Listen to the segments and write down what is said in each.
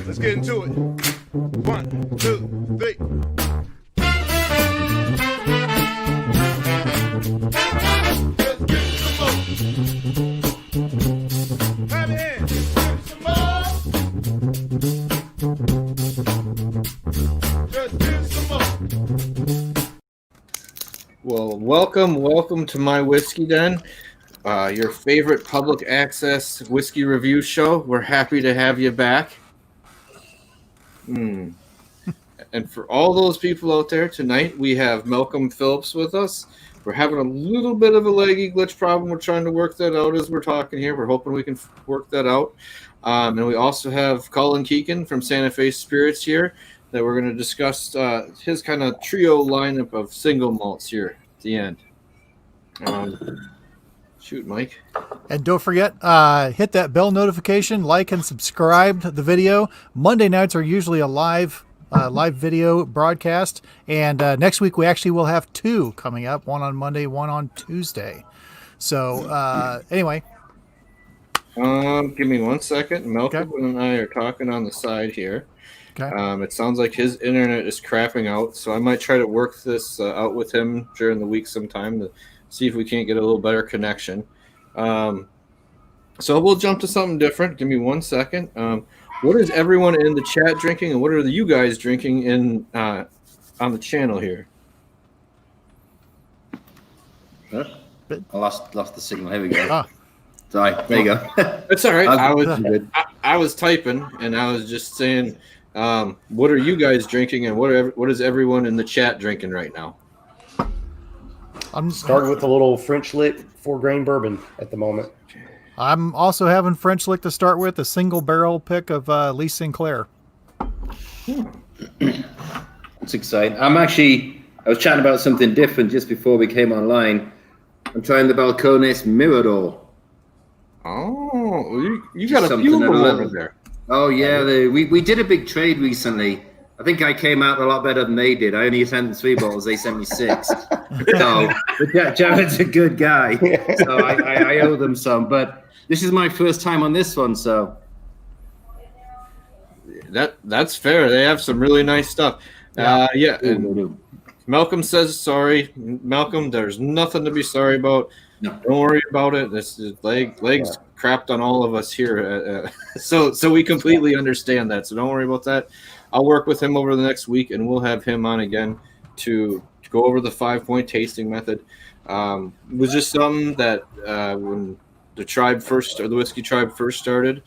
Let's get into it. 1, 2, 3. Let's get some more. Have your hands. Some more. Just give some more. Well, welcome to My Whiskey Den, your favorite public access whiskey review show. We're happy to have you back. And for all those people out there tonight, we have Malcolm Phillips with us. We're having a little bit of a laggy glitch problem. We're trying to work that out as we're talking here. We're hoping we can work that out. And we also have Colin Keegan from Santa Fe Spirits here that we're going to discuss his kind of trio lineup of single malts here at the end. Shoot, Mike. And don't forget, hit that bell notification, like and subscribe to the video. Monday nights are usually a live video broadcast. And next week we actually will have two coming up, one on Monday, one on Tuesday. So anyway. Give me 1 second. Malcolm Okay. and I are talking on the side here. Okay. It sounds like his internet is crapping out, so I might try to work this out with him during the week sometime to see if we can't get a little better connection. So we'll jump to something different. Give me 1 second. What is everyone in the chat drinking, and what are you guys drinking in on the channel here? Huh? I lost the signal. Here we go. Ah. Sorry. There you go. That's all right. I'm I was typing, and I was just saying, what are you guys drinking, and what is everyone in the chat drinking right now? I'm Started with a little French lick 4-grain bourbon at the moment. I'm also having French lick to start with, a single barrel pick of Lee Sinclair. It's exciting. I was chatting about something different just before we came online. I'm trying the Balcones Mirador. Oh, you got a Something few of them that I over love. there. Oh, yeah. We did a big trade recently. I think I came out a lot better than they did. I only sent them 3 bottles. They sent me 6. So Jared's a good guy. So I owe them some. But this is my first time on this one, so. That's fair. They have some really nice stuff. Yeah. And Malcolm says sorry. Malcolm, there's nothing to be sorry about. No. Don't worry about it. This is legs crapped on all of us here. So we completely understand that. So don't worry about that. I'll work with him over the next week, and we'll have him on again to go over the 5-point tasting method. It was just something that when the whiskey tribe first started,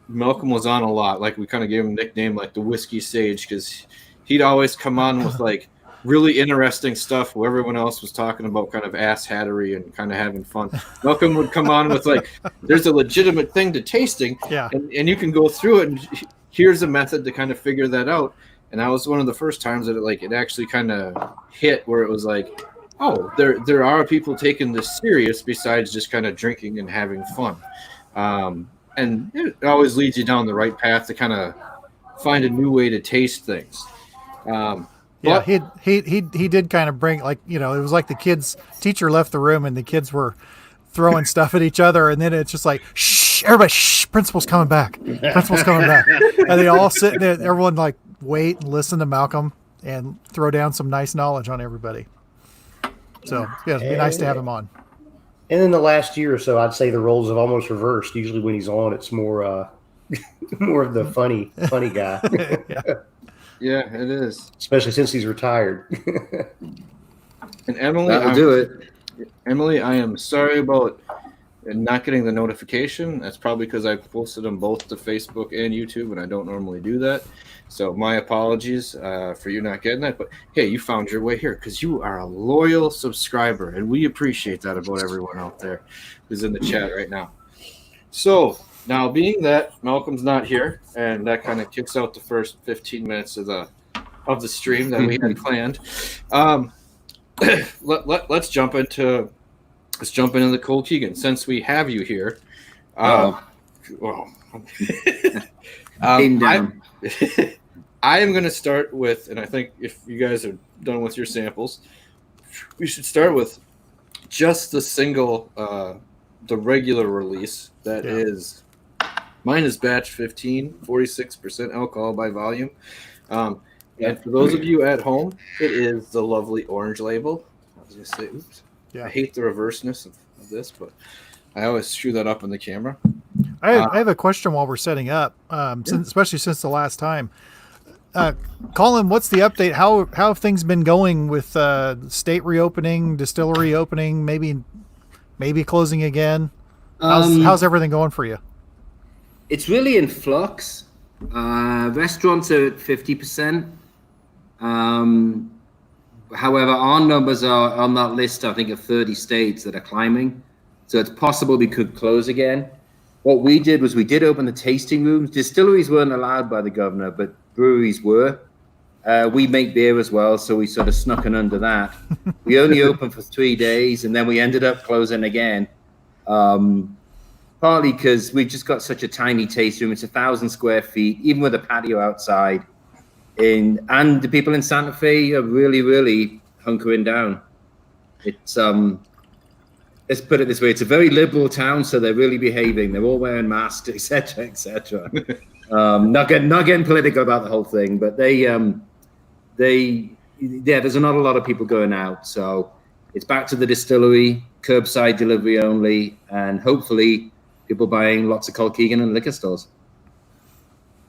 Malcolm was on a lot. Like, we kind of gave him a nickname like the Whiskey Sage, because he'd always come on with like really interesting stuff where everyone else was talking about kind of ass hattery and kind of having fun. Malcolm would come on with like, there's a legitimate thing to tasting, and you can go through it, and here's a method to kind of figure that out. And that was one of the first times that it actually kind of hit, where it was like, oh, there are people taking this serious besides just kind of drinking and having fun. And it always leads you down the right path to kind of find a new way to taste things. Yeah, he did kind of bring, like, it was like the kids, teacher left the room and the kids were throwing stuff at each other, and then it's just like, shh, everybody, shh, principal's coming back. Principal's coming back. And they all sit there, everyone like wait and listen to Malcolm and throw down some nice knowledge on everybody. So yeah, it'd be nice to have him on. And in the last year or so, I'd say the roles have almost reversed. Usually when he's on, it's more more of the funny guy. Yeah, it is. Especially since he's retired. And Emily, That'll do it. Emily, I am sorry about not getting the notification. That's probably because I posted them both to Facebook and YouTube, and I don't normally do that. So my apologies for you not getting that. But hey, you found your way here because you are a loyal subscriber, and we appreciate that about everyone out there who's in the chat right now. So now, being that Malcolm's not here, and that kind of kicks out the first 15 minutes of the stream that we had planned, let's jump into the Colkegan since we have you here. I am going to start with, and I think if you guys are done with your samples, we should start with just the single, the regular release that is Mine is batch 15, 46% alcohol by volume. And for those of you at home, it is the lovely orange label. I was going to say, oops. Yeah. I hate the reverseness of this, but I always screw that up on the camera. I have a question while we're setting up, especially since the last time. Colin, what's the update? How have things been going with state reopening, distillery opening, maybe closing again? How's everything going for you? It's really in flux. Restaurants are at 50%. However, our numbers are on that list, I think, of 30 states that are climbing. So it's possible we could close again. What we did was we did open the tasting rooms. Distilleries weren't allowed by the governor, but breweries were. We make beer as well, so we sort of snuck in under that. We only opened for 3 days, and then we ended up closing again. Partly because we just got such a tiny tasting room. It's 1,000 square feet, even with a patio outside. And the people in Santa Fe are really, really hunkering down. It's let's put it this way: it's a very liberal town, so they're really behaving. They're all wearing masks, etc., etc. Not getting political about the whole thing, but there's not a lot of people going out, so it's back to the distillery, curbside delivery only, and hopefully people buying lots of Colkegan and liquor stores.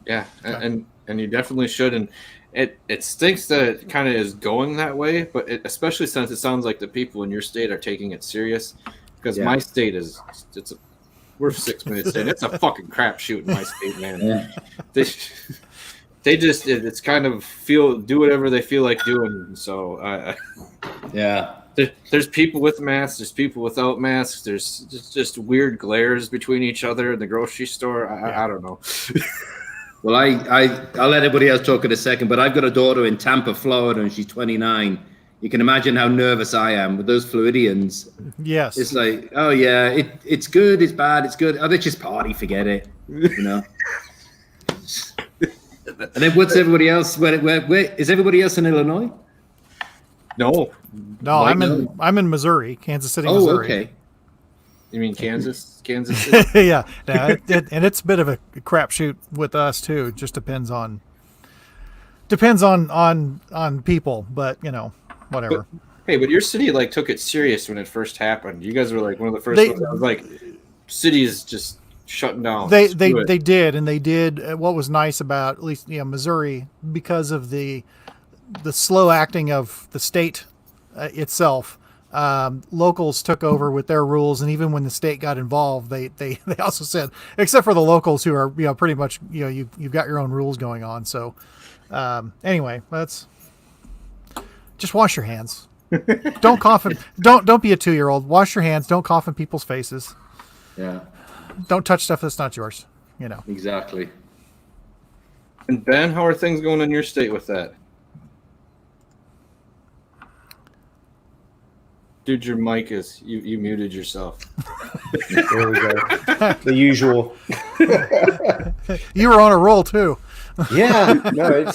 Yeah, and you definitely should. And it stinks that it kind of is going that way, but especially since it sounds like the people in your state are taking it serious. Because my state we're 6 minutes in. It's a fucking crapshoot in my state, man. Yeah. They just it's kind of do whatever they feel like doing. So there's people with masks, there's people without masks, there's just weird glares between each other in the grocery store. I don't know. Well, I'll let everybody else talk in a second, but I've got a daughter in Tampa, Florida, and she's 29. You can imagine how nervous I am with those Floridians. Yes. It's like, oh yeah, it's good, it's bad, it's good. Oh, they just party, forget it. You know. And then what's everybody else? Where is everybody else in Illinois? No, I'm in Missouri, Kansas City, Missouri. Oh, okay. You mean Kansas City? Yeah. And it's a bit of a crapshoot with us too. It just depends on people, but whatever. But your city took it serious when it first happened. You guys were one of the first ones that was cities just shutting down. They did, and they did. What was nice about at least Missouri, because of the slow acting of the state itself. Locals took over with their rules, and even when the state got involved, they also said, except for the locals who are pretty much you've got your own rules going on. So anyway, that's just wash your hands. Don't cough. Don't be a 2-year-old. Wash your hands. Don't cough in people's faces. Yeah. Don't touch stuff that's not yours. Exactly. And Ben, how are things going in your state with that? Dude, your mic is you muted yourself. There we go. The usual. You were on a roll too. Yeah, no,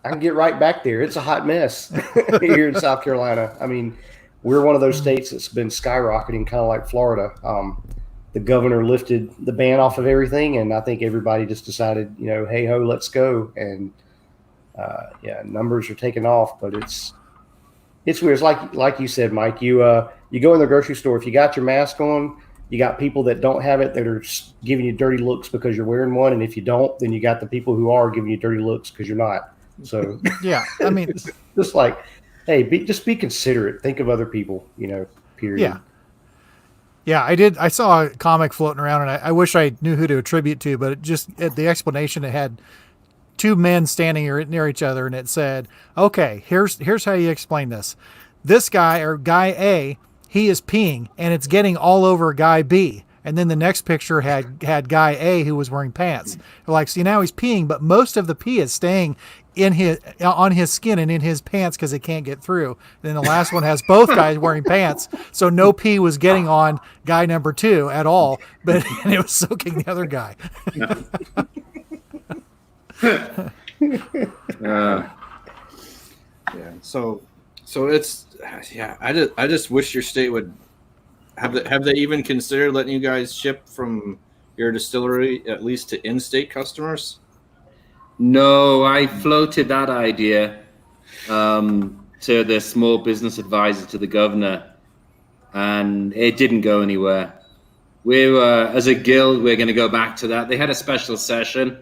I can get right back there. It's a hot mess here in South Carolina. I mean, we're one of those states that's been skyrocketing, kind of like Florida. The governor lifted the ban off of everything, and I think everybody just decided, hey ho, let's go. And numbers are taking off, but it's weird. It's like you said, Mike. You go in the grocery store. If you got your mask on, you got people that don't have it that are giving you dirty looks because you're wearing one, and if you don't, then you got the people who are giving you dirty looks because you're not. So yeah, I mean, just hey, just be considerate. Think of other people. Period. Yeah, I did. I saw a comic floating around, and I wish I knew who to attribute to, but the explanation, it had two men standing near each other, and it said, okay, here's how you explain this. This guy, or guy A, he is peeing, and it's getting all over guy B. And then the next picture had guy A who was wearing pants. See, now he's peeing, but most of the pee is staying on his skin and in his pants because it can't get through. And then the last one has both guys wearing pants, so no pee was getting on guy number 2 at all, and it was soaking the other guy. So it's I just wish your state would have they even considered letting you guys ship from your distillery at least to in-state customers? No, I floated that idea to the small business advisor to the governor, and it didn't go anywhere. We're as a guild, we're going to go back to that. They had a special session,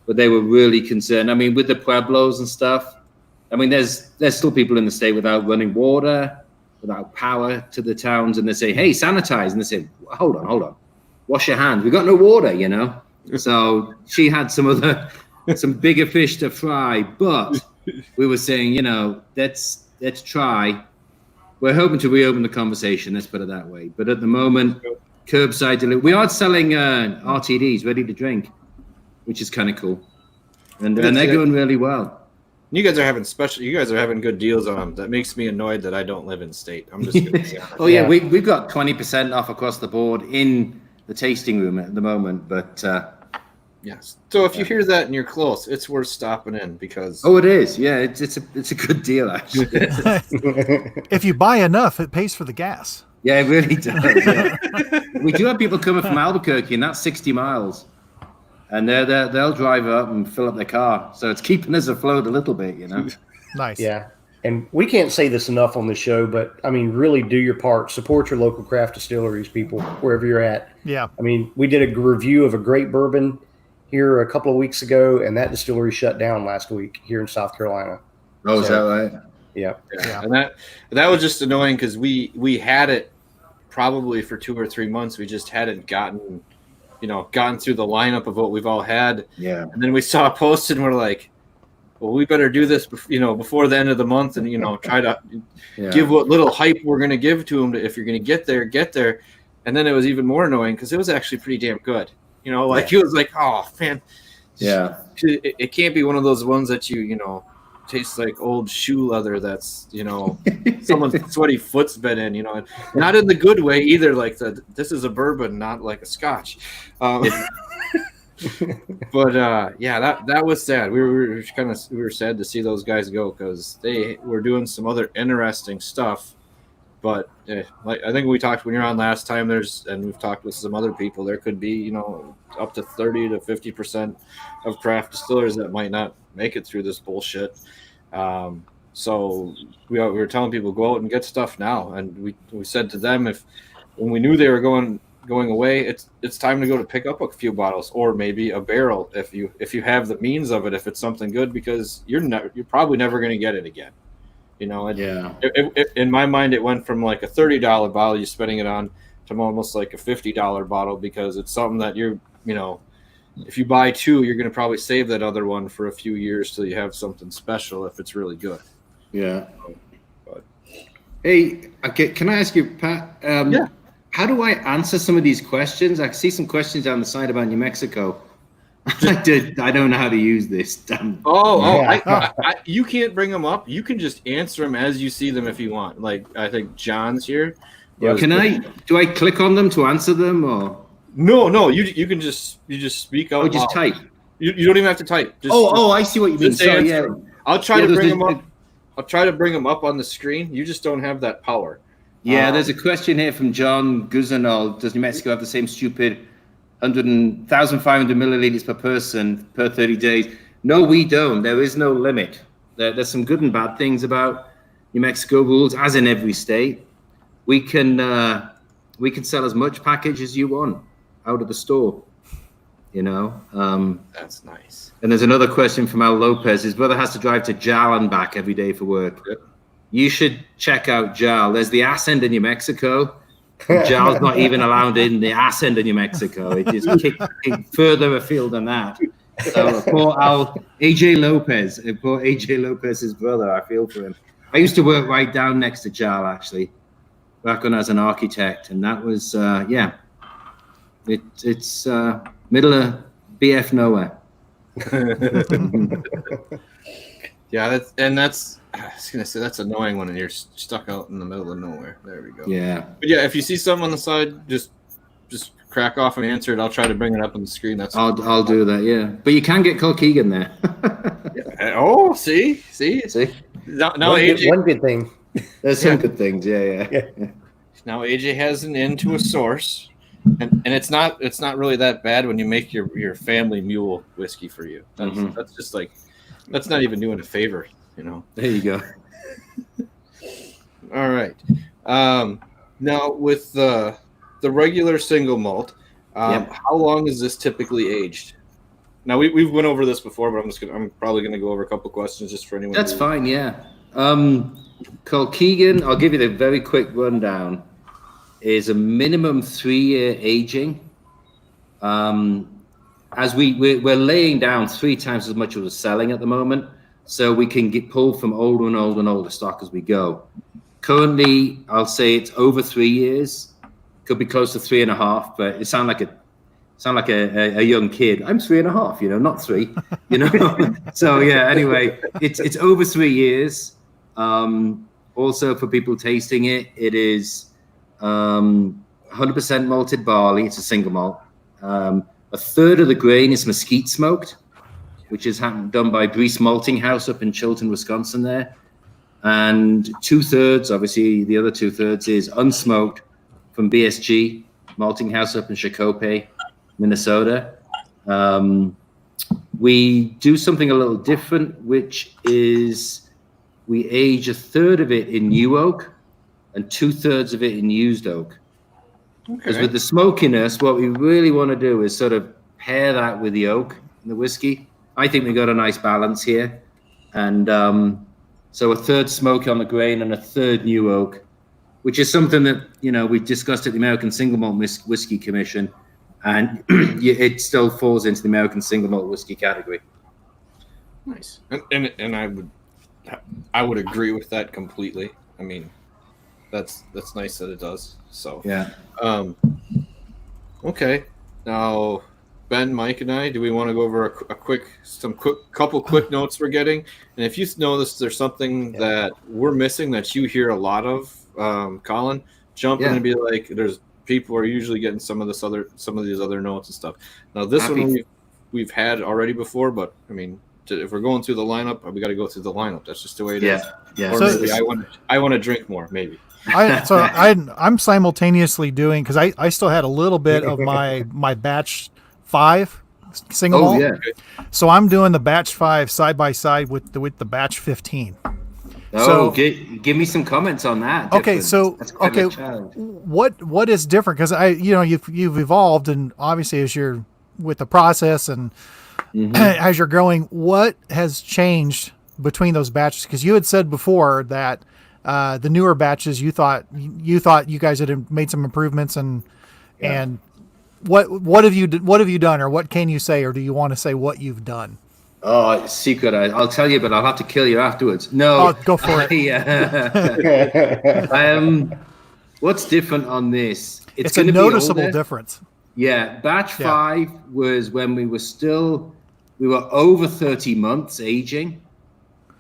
but they were really concerned. I mean, with the pueblos and stuff. I mean, there's still people in the state without running water, without power to the towns, and they say, "Hey, sanitize," and they say, "Hold on, wash your hands. We've got no water, you know." So she had some bigger fish to fry, but we were saying, you know, let's try. We're hoping to reopen the conversation. Let's put it that way. But at the moment, curbside delivery. We are selling RTDs, ready to drink, which is kind of cool, and they're going really well. You guys are having good deals on them. That makes me annoyed that I don't live in state. I'm just gonna be honest. Oh yeah, we've got 20% off across the board in the tasting room at the moment, but yes. So if you hear that and you're close, it's worth stopping in because it is. Yeah, it's a good deal actually. If you buy enough, it pays for the gas. Yeah, it really does. Yeah. We do have people coming from Albuquerque, and that's 60 miles. And they'll drive up and fill up their car. So it's keeping us afloat a little bit, you know. Nice. Yeah. And we can't say this enough on the show, but I mean, really do your part. Support your local craft distilleries, people, wherever you're at. Yeah. I mean, we did a review of a great bourbon here a couple of weeks ago, and that distillery shut down last week here in South Carolina. Oh, is that right? Yeah. And that was just annoying because we had it probably for 2 or 3 months. We just hadn't gotten through the lineup of what we've all had. Yeah. And then we saw a post and we're like, well, we better do this, before the end of the month and, try to give what little hype we're going to give to them. If you're going to get there. And then it was even more annoying because it was actually pretty damn good. It was like, oh man. Yeah. It can't be one of those ones that tastes like old shoe leather that's someone's sweaty foot's been in, not in the good way either, like this is a bourbon, not like a scotch. But that was sad. We were sad to see those guys go because they were doing some other interesting stuff. But like I think we talked when you were on last time, and we've talked with some other people, there could be up to 30 to 50% of craft distillers that might not make it through this bullshit. So we were telling people go out and get stuff now, and we said to them when we knew they were going away, it's time to go to pick up a few bottles or maybe a barrel if you have the means of it, if it's something good, because you're probably never going to get it again. In my mind, it went from like a $30 bottle you're spending it on to almost like a $50 bottle because it's something that if you buy two, you're going to probably save that other one for a few years till you have something special if it's really good. Yeah. But. Hey, okay, can I ask you, Pat? Yeah. How do I answer some of these questions? I see some questions down the side about New Mexico. I don't know how to use this. You can't bring them up. You can just answer them as you see them if you want. Like I think John's here. Yeah. Do I click on them to answer them or? No. You can just speak out. Oh, just type. You don't even have to type. I see what you mean. Sorry, yeah. I'll try to bring them up. I'll try to bring them up on the screen. You just don't have that power. Yeah, there's a question here from John Guzanol. Does New Mexico have the same stupid 1,500 milliliters per person per 30 days? No, we don't. There is no limit. There's some good and bad things about New Mexico rules, as in every state. We can sell as much package as you want out of the store. That's nice. And there's another question from Al Lopez. His brother has to drive to Jal and back every day for work. Yep. You should check out Jal. There's the ass end of New Mexico. Jal's not even allowed in the ass end of New Mexico. It is kicked further afield than that. So poor AJ Lopez's brother, I feel for him. I used to work right down next to Jal, actually, back when I was an architect. And that was, it's middle of BF nowhere. I was gonna say that's annoying when you're stuck out in the middle of nowhere. There we go. Yeah. But yeah, if you see something on the side, just crack off and answer it. I'll try to bring it up on the screen. I'll do that. Yeah. But you can get Colkegan there. Yeah. Oh, see. Now AJ, one good thing. There's some good things. Yeah. Now AJ has an in to a source. And it's not really that bad when you make your family mule whiskey for you. That's just like, that's not even doing a favor, you know. There you go. All right. Now with the regular single malt, how long is this typically aged? Now we've went over this before, but I'm probably gonna go over a couple questions just for anyone. That's fine. Yeah. Colkegan, I'll give you the very quick rundown. Is a minimum 3-year aging. As we're laying down 3 times as much as we're selling at the moment, so we can get pulled from older and older and older stock as we go. Currently, I'll say it's over 3 years. Could be close to 3.5, but it sound like a young kid. I'm 3.5, you know, not 3, you know. So yeah. Anyway, it's over 3 years. Also, for people tasting it, it is 100% malted barley. It's a single malt. A third of the grain is mesquite smoked, which is done by Breese Malting House up in Chilton, Wisconsin there. And 2/3, obviously the other 2/3 is unsmoked from BSG Malting House up in Shakopee, Minnesota. We do something a little different, which is we age 1/3 of it in new oak and 2/3 of it in used oak. Because with the smokiness, what we really want to do is sort of pair that with the oak and the whiskey. I think we got a nice balance here. And so 1/3 smoky on the grain and 1/3 new oak, which is something that, you know, we discussed at the American Single Malt Whiskey Commission, and it still falls into the American Single Malt Whiskey category. Nice. And I would agree with that completely. I mean, that's nice that it does. So yeah. Okay. Now, Ben, Mike, and I, do we want to go over a couple quick notes we're getting? And if you notice there's something that we're missing that you hear a lot of, Colin, jump in and be like, there's people are usually getting some of these other notes and stuff. Now this one we've had already before, but I mean, if we're going through the lineup, we got to go through the lineup. That's just the way it is. Yeah. Or So, maybe I want to drink more, maybe. I'm simultaneously doing, because I still had a little bit of my batch 5 single malt. Yeah. So I'm doing the batch 5 side by side with the batch 15. So give me some comments on that. Okay, so what is different? Because you've evolved, and obviously as you're with the process and as you're growing, what has changed between those batches? Because you had said before that the newer batches, you thought you guys had made some improvements, and what have you done, or what can you say, or do you want to say what you've done? Oh, it's secret. I'll tell you, but I'll have to kill you afterwards. No, go for it. What's different on this? It's a noticeable difference. Yeah, batch 5 was when we were over 30 months aging.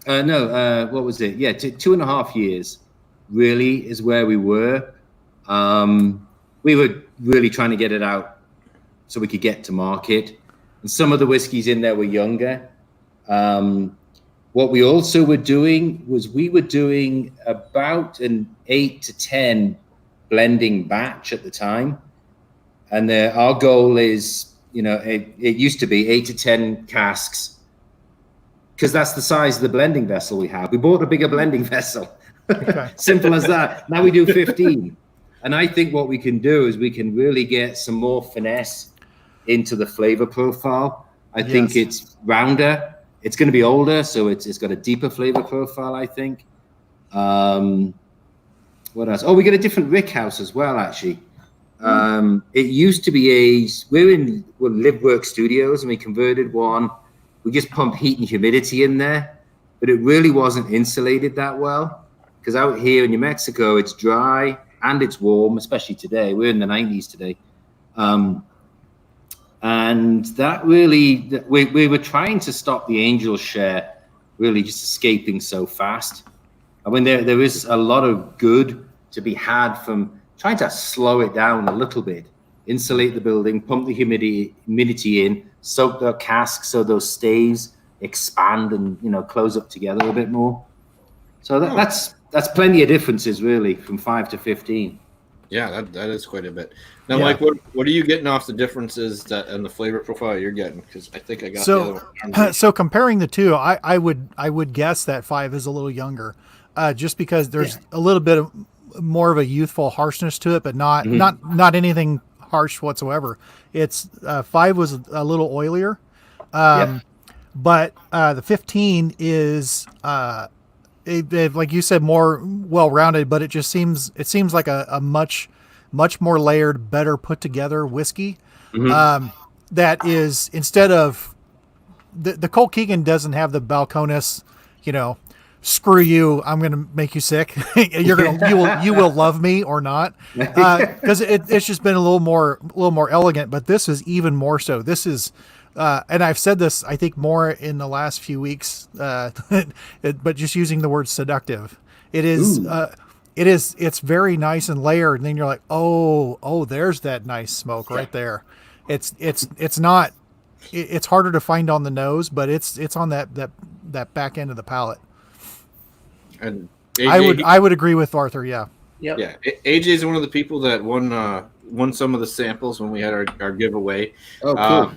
What was it? Yeah, 2.5 years really is where we were. We were really trying to get it out so we could get to market. And some of the whiskeys in there were younger. What we also were doing was we were doing about an 8 to 10 blending batch at the time. And our goal is, it used to be 8 to 10 casks, because that's the size of the blending vessel we have. We bought a bigger blending vessel. Okay. Simple as that. Now we do 15. And I think what we can do is we can really get some more finesse into the flavor profile. I think it's rounder. It's going to be older, so it's got a deeper flavor profile, I think. What else? Oh, we got a different rick house as well, actually. It used to be we're Live Work Studios, and we converted one. We just pumped heat and humidity in there, but it really wasn't insulated that well, because out here in New Mexico, it's dry and it's warm, especially today. We're in the 90s today. And that really, we were trying to stop the angel share really just escaping so fast. I mean, there is a lot of good to be had from trying to slow it down a little bit, insulate the building, pump the humidity in, soak the casks so those staves expand and close up together a bit more. So that's plenty of differences really from 5 to 15. Yeah, that is quite a bit. Now, Yeah. Mike, what are you getting off the differences that and the flavor profile you're getting? Because I think I got the other one. So comparing the two, I would guess that 5 is a little younger, just because there's a little bit of more of a youthful harshness to it, but not anything harsh whatsoever. It's 5 was a little oilier, but the 15 is like you said, more well-rounded, but it seems like a much more layered, better put together whiskey. That is, instead of the Colkegan doesn't have the Balcones, screw you, I'm going to make you sick. you will love me or not. Cause it's just been a little more elegant, but this is even more so. This is, and I've said this, I think, more in the last few weeks, but just using the word seductive. It is, it's very nice and layered. And then you're like, oh, there's that nice smoke right there. It's not, it's harder to find on the nose, but it's on that back end of the palate. And AJ, I would agree with Arthur. Yeah. Yep. Yeah. AJ is one of the people that won some of the samples when we had our giveaway. Oh, cool.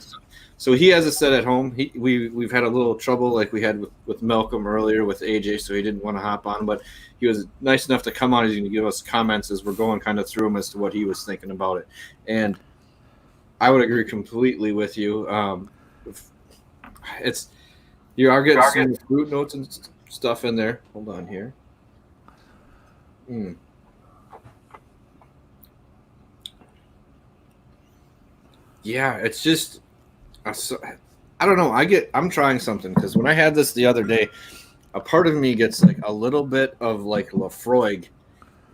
So he has a set at home. We've had a little trouble like we had with Malcolm earlier with AJ, so he didn't want to hop on, but he was nice enough to come on. He's going to give us comments as we're going kind of through them as to what he was thinking about it. And I would agree completely with you. You are getting some fruit notes and stuff in there. Hold on here. Yeah, it's just I don't know. I'm trying something because when I had this the other day, a part of me gets like a little bit of like Lafroig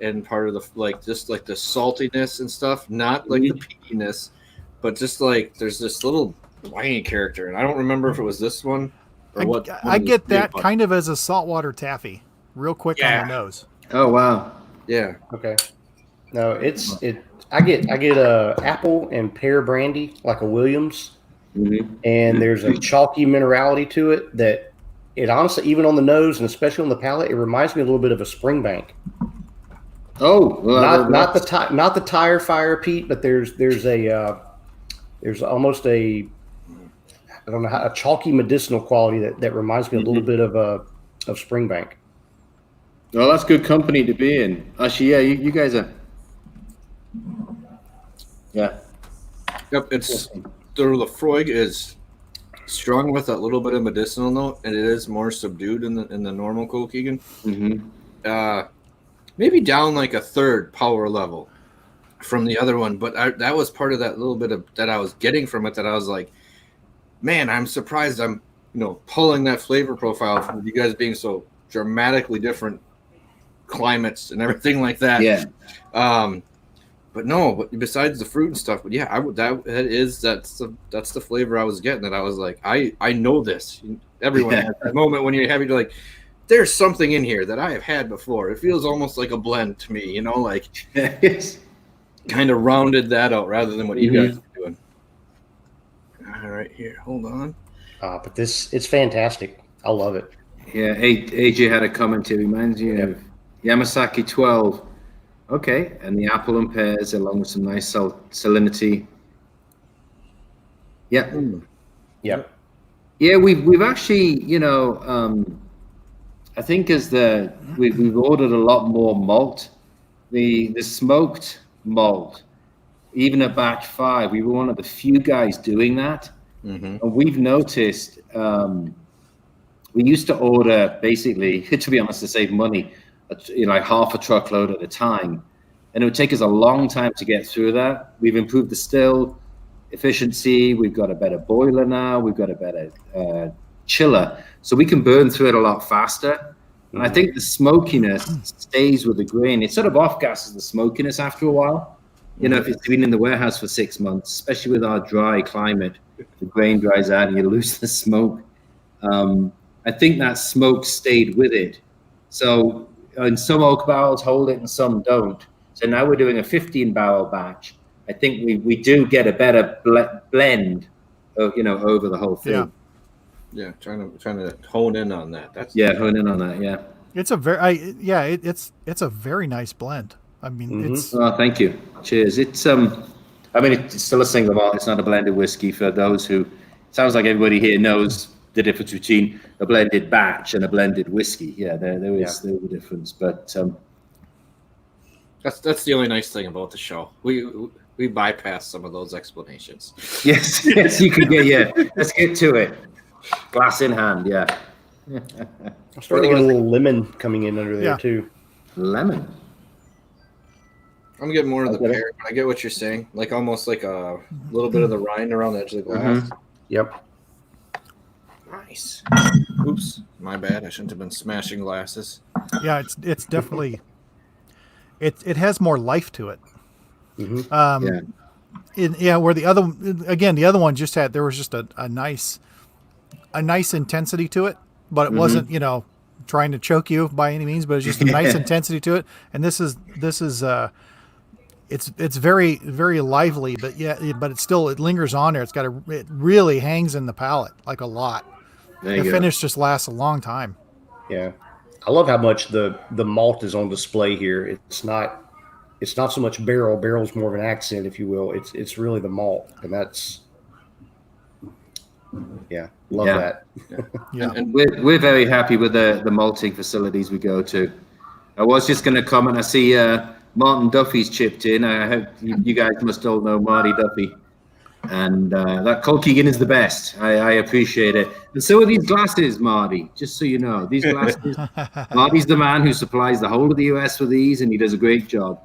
and part of the just like the saltiness and stuff, not like the peatiness, but just like there's this little winey character, and I don't remember if it was this one or what. I get that kind of as a saltwater taffy, real quick on the nose. Oh wow. Yeah. Okay. No, I get a apple and pear brandy like a Williams, and there's a chalky minerality to it that it honestly, even on the nose and especially on the palate, it reminds me a little bit of a Springbank. Oh, well, not the tire fire, Pete, but there's almost a chalky medicinal quality that reminds me a little bit of Springbank. Well, that's good company to be in. Actually, yeah, you guys are. Yeah. Yep. It's the Lafroig is strong with that little bit of medicinal note, and it is more subdued in the normal Colkegan. Maybe down like a third power level from the other one, but that was part of that little bit of that I was getting from it. That I was like, man, I'm surprised I'm pulling that flavor profile from you guys being so dramatically different climates and everything like that. Yeah. But no, but besides the fruit and stuff, but yeah, that's the flavor I was getting. That I was like, I know this. Everyone has that moment when you're happy to like, there's something in here that I have had before. It feels almost like a blend to me, like kind of rounded that out rather than what you guys are doing. All right, here, hold on. But it's fantastic. I love it. Yeah, AJ had a comment here. Reminds you of Yamasaki 12. Okay, and the apple and pears along with some nice salinity. Yeah. Yep. Yeah, we've actually, I think we've ordered a lot more malt. The smoked malt, even at batch 5, we were one of the few guys doing that. And we've noticed we used to order basically, to be honest, to save money, like half a truckload at a time, and it would take us a long time to get through that. We've improved the still efficiency. We've got a better boiler now. We've got a better chiller, so we can burn through it a lot faster. And I think the smokiness stays with the grain. It sort of off-gasses the smokiness after a while. If it's been in the warehouse for 6 months, especially with our dry climate, the grain dries out and you lose the smoke. I think that smoke stayed with it. So and some oak barrels hold it and some don't. So now we're doing a 15-barrel batch. I think we do get a better blend, over the whole thing. Yeah, trying to hone in on that. Hone in on that. Yeah, It's a very it's a very nice blend. I mean, it's Oh, thank you. Cheers. It's it's still a single malt. It's not a blended whiskey for those who. Sounds like everybody here knows the difference between a blended batch and a blended whiskey. Yeah, there is a difference, but That's the only nice thing about the show. We bypass some of those explanations. yes, you could get. Yeah, let's get to it. Glass in hand. Yeah. I'm starting to get a little lemon coming in under there too. Lemon. I'm getting more of the pear, but I get what you're saying. Like almost like a little bit of the rind around the edge of the glass. Mm-hmm. Yep. Nice. Oops, my bad. I shouldn't have been smashing glasses. yeah, it's definitely it has more life to it. Yeah. Where the other one just had, there was just a nice intensity to it, but it wasn't, trying to choke you by any means, but it's just a nice intensity to it. And this is it's very, very lively, but it lingers on there. It really hangs in the palate like a lot. The finish just lasts a long time. Yeah. I love how much the malt is on display here. It's not so much barrel. Barrel's more of an accent, if you will. It's really the malt, and that's love that. Yeah. And we're very happy with the malting facilities we go to. I was just going to comment. I see Martin Duffy's chipped in. I hope you guys must all know Marty Duffy. And that Colkegan is the best. I appreciate it. And so are these glasses, Marty, just so you know. These glasses, Marty's the man who supplies the whole of the US with these, and he does a great job.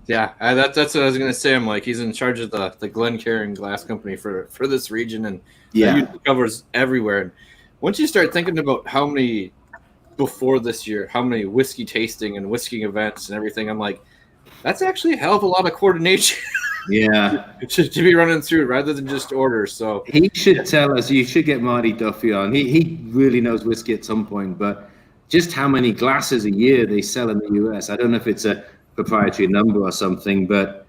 Yeah, that's what I was going to say. I'm like, he's in charge of the Glencairn Glass Company for this region, and he covers everywhere. And once you start thinking about how many, before this year, how many whiskey tasting and whiskey events and everything, I'm like, that's actually a hell of a lot of coordination. Yeah. to be running through rather than just orders. So he should tell us. You should get Marty Duffy on. He really knows whiskey at some point, but just how many glasses a year they sell in the US. I don't know if it's a proprietary number or something, but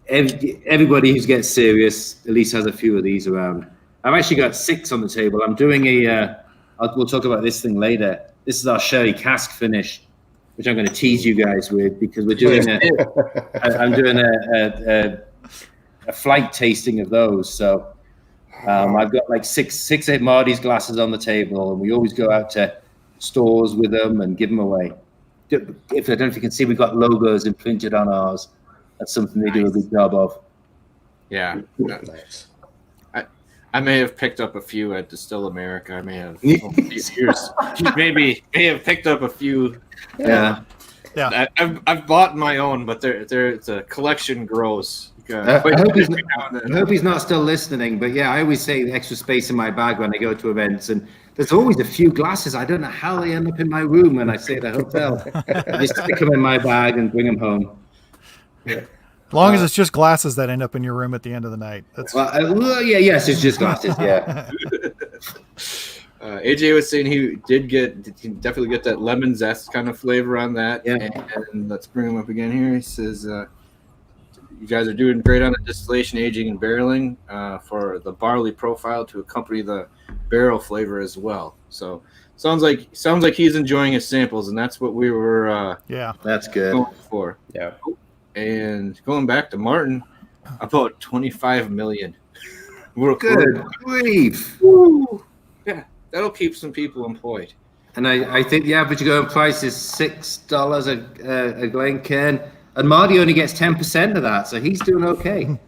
everybody who gets serious at least has a few of these around. I've actually got 6 on the table. I'm doing we'll talk about this thing later. This is our sherry cask finish, which I'm going to tease you guys with because we're doing I'm doing a flight tasting of those. So I've got like six Marty's glasses on the table, and we always go out to stores with them and give them away. If I don't know if you can see, we've got logos imprinted on ours. That's something they do a good job of. Yeah. Nice. I may have picked up a few at Distill America. I may have over these years. May have picked up a few. Yeah. I've bought my own, but the collection grows. I hope he's not still listening, but I always say extra space in my bag when I go to events, and there's always a few glasses. I don't know how they end up in my room when I stay at a hotel. I just stick them in my bag and bring them home. As long as it's just glasses that end up in your room at the end of the night. That's yes, it's just glasses. Yeah. AJ was saying he definitely get that lemon zest kind of flavor on that. Yeah. And let's bring him up again here. He says, you guys are doing great on the distillation, aging, and barreling for the barley profile to accompany the barrel flavor as well. So sounds like he's enjoying his samples, and that's what we were that's good going for. Yeah. And going back to Martin, about 25 million. Good grief. Yeah, that'll keep some people employed. And I think the average going price is $6 a Glencairn, and Marty only gets 10% of that, so he's doing okay.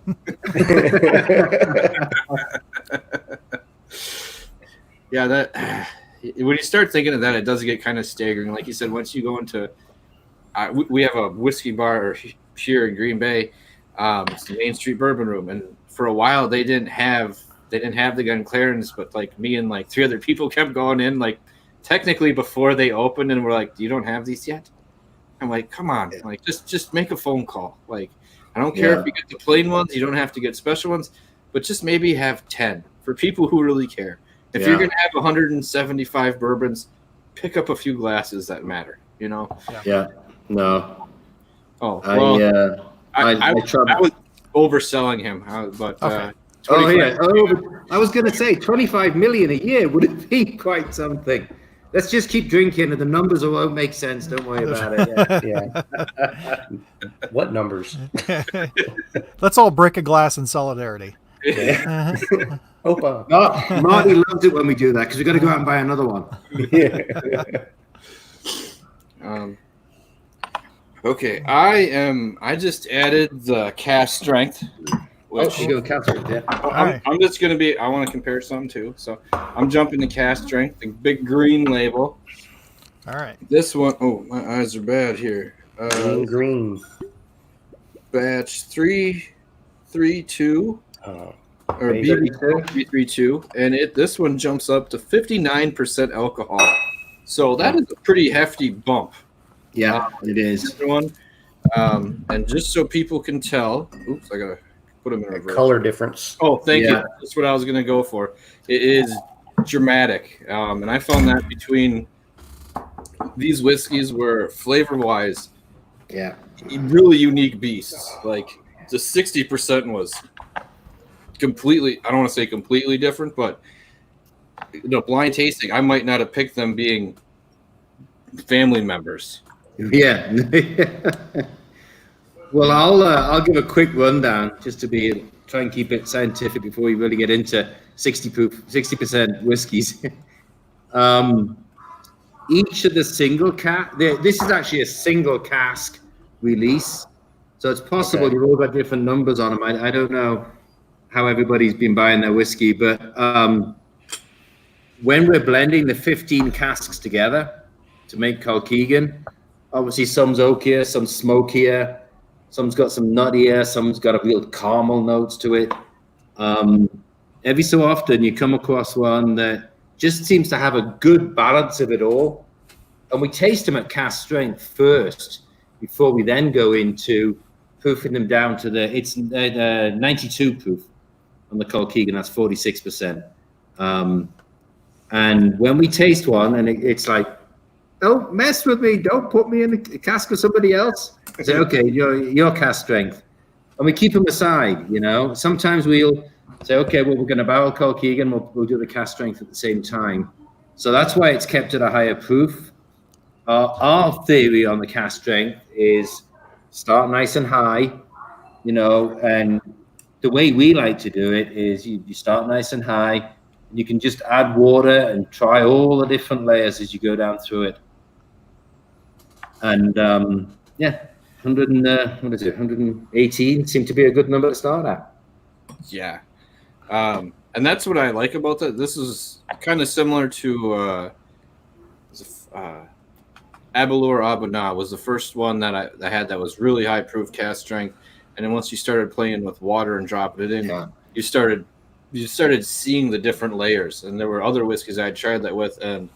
Yeah, that when you start thinking of that, it does get kind of staggering. Like you said, once you go into, we have a whiskey bar here in Green Bay. It's the Main Street Bourbon Room, and for a while they didn't have the Glencairns, but like me and like 3 other people kept going in, like technically before they opened, and we're like, "You don't have these yet?" I'm like, "Come on, like just make a phone call." Like, I don't care if you get the plain ones, you don't have to get special ones, but just maybe have 10 for people who really care. If you're gonna have 175 bourbons, pick up a few glasses that matter. You know? Yeah. No. Oh, well, I was overselling him, but I was going to say 25 million a year would be quite something. let's just keep drinking, and the numbers won't make sense. Don't worry about it. Yeah. Yeah. What numbers? Let's all break a glass in solidarity. Yeah. Opa. Marty loves it when we do that because we've got to go out and buy another one. Yeah. Okay, I just added the Cask Strength. Which, You go cancel it, yeah. I'm just gonna be. I want to compare some too, so I'm jumping to Cask Strength, the big green label. All right. This one, oh, my eyes are bad here. Green. Batch 332 Oh, or BB 332, and this one jumps up to 59% alcohol. So that is a pretty hefty bump. Yeah, it is. Everyone, and just so people can tell, oops, I gotta put them in reverse. color difference. Oh, thank you. Yeah. That's what I was gonna go for. It is dramatic, and I found that between these whiskeys were flavor-wise, Yeah. really unique beasts. Like the 60% was completely. I don't want to say completely different, but blind tasting, I might not have picked them being family members. Yeah. Well, I'll give a quick rundown just to try and keep it scientific before we really get into 60% whiskeys. Each of the single cask. This is actually a single cask release, so it's possible you've all got different numbers on them. I don't know how everybody's been buying their whiskey, but when we're blending the 15 casks together to make Colkegan, obviously some's oakier, some's smokier, some's got some nuttier, some's got a real caramel notes to it. Every so often you come across one that just seems to have a good balance of it all. And we taste them at Cask Strength first before we then go into proofing them down to it's 92 proof on the Colkegan, that's 46%. And when we taste one and it's like, don't mess with me, don't put me in a cask of somebody else. I say, okay, your Cask Strength. And we keep them aside, Sometimes we'll say, okay, well, we're going to barrel Colkegan, we'll do the Cask Strength at the same time. So that's why it's kept at a higher proof. Our theory on the Cask Strength is start nice and high, and the way we like to do it is you start nice and high, and you can just add water and try all the different layers as you go down through it. And 118 seemed to be a good number to start at. Yeah. And that's what I like about that. This is kind of similar to Abalur Abuna was the first one that I had that was really high proof Cask Strength. And then once you started playing with water and dropping it in, you started seeing the different layers. And there were other whiskeys I tried that with, and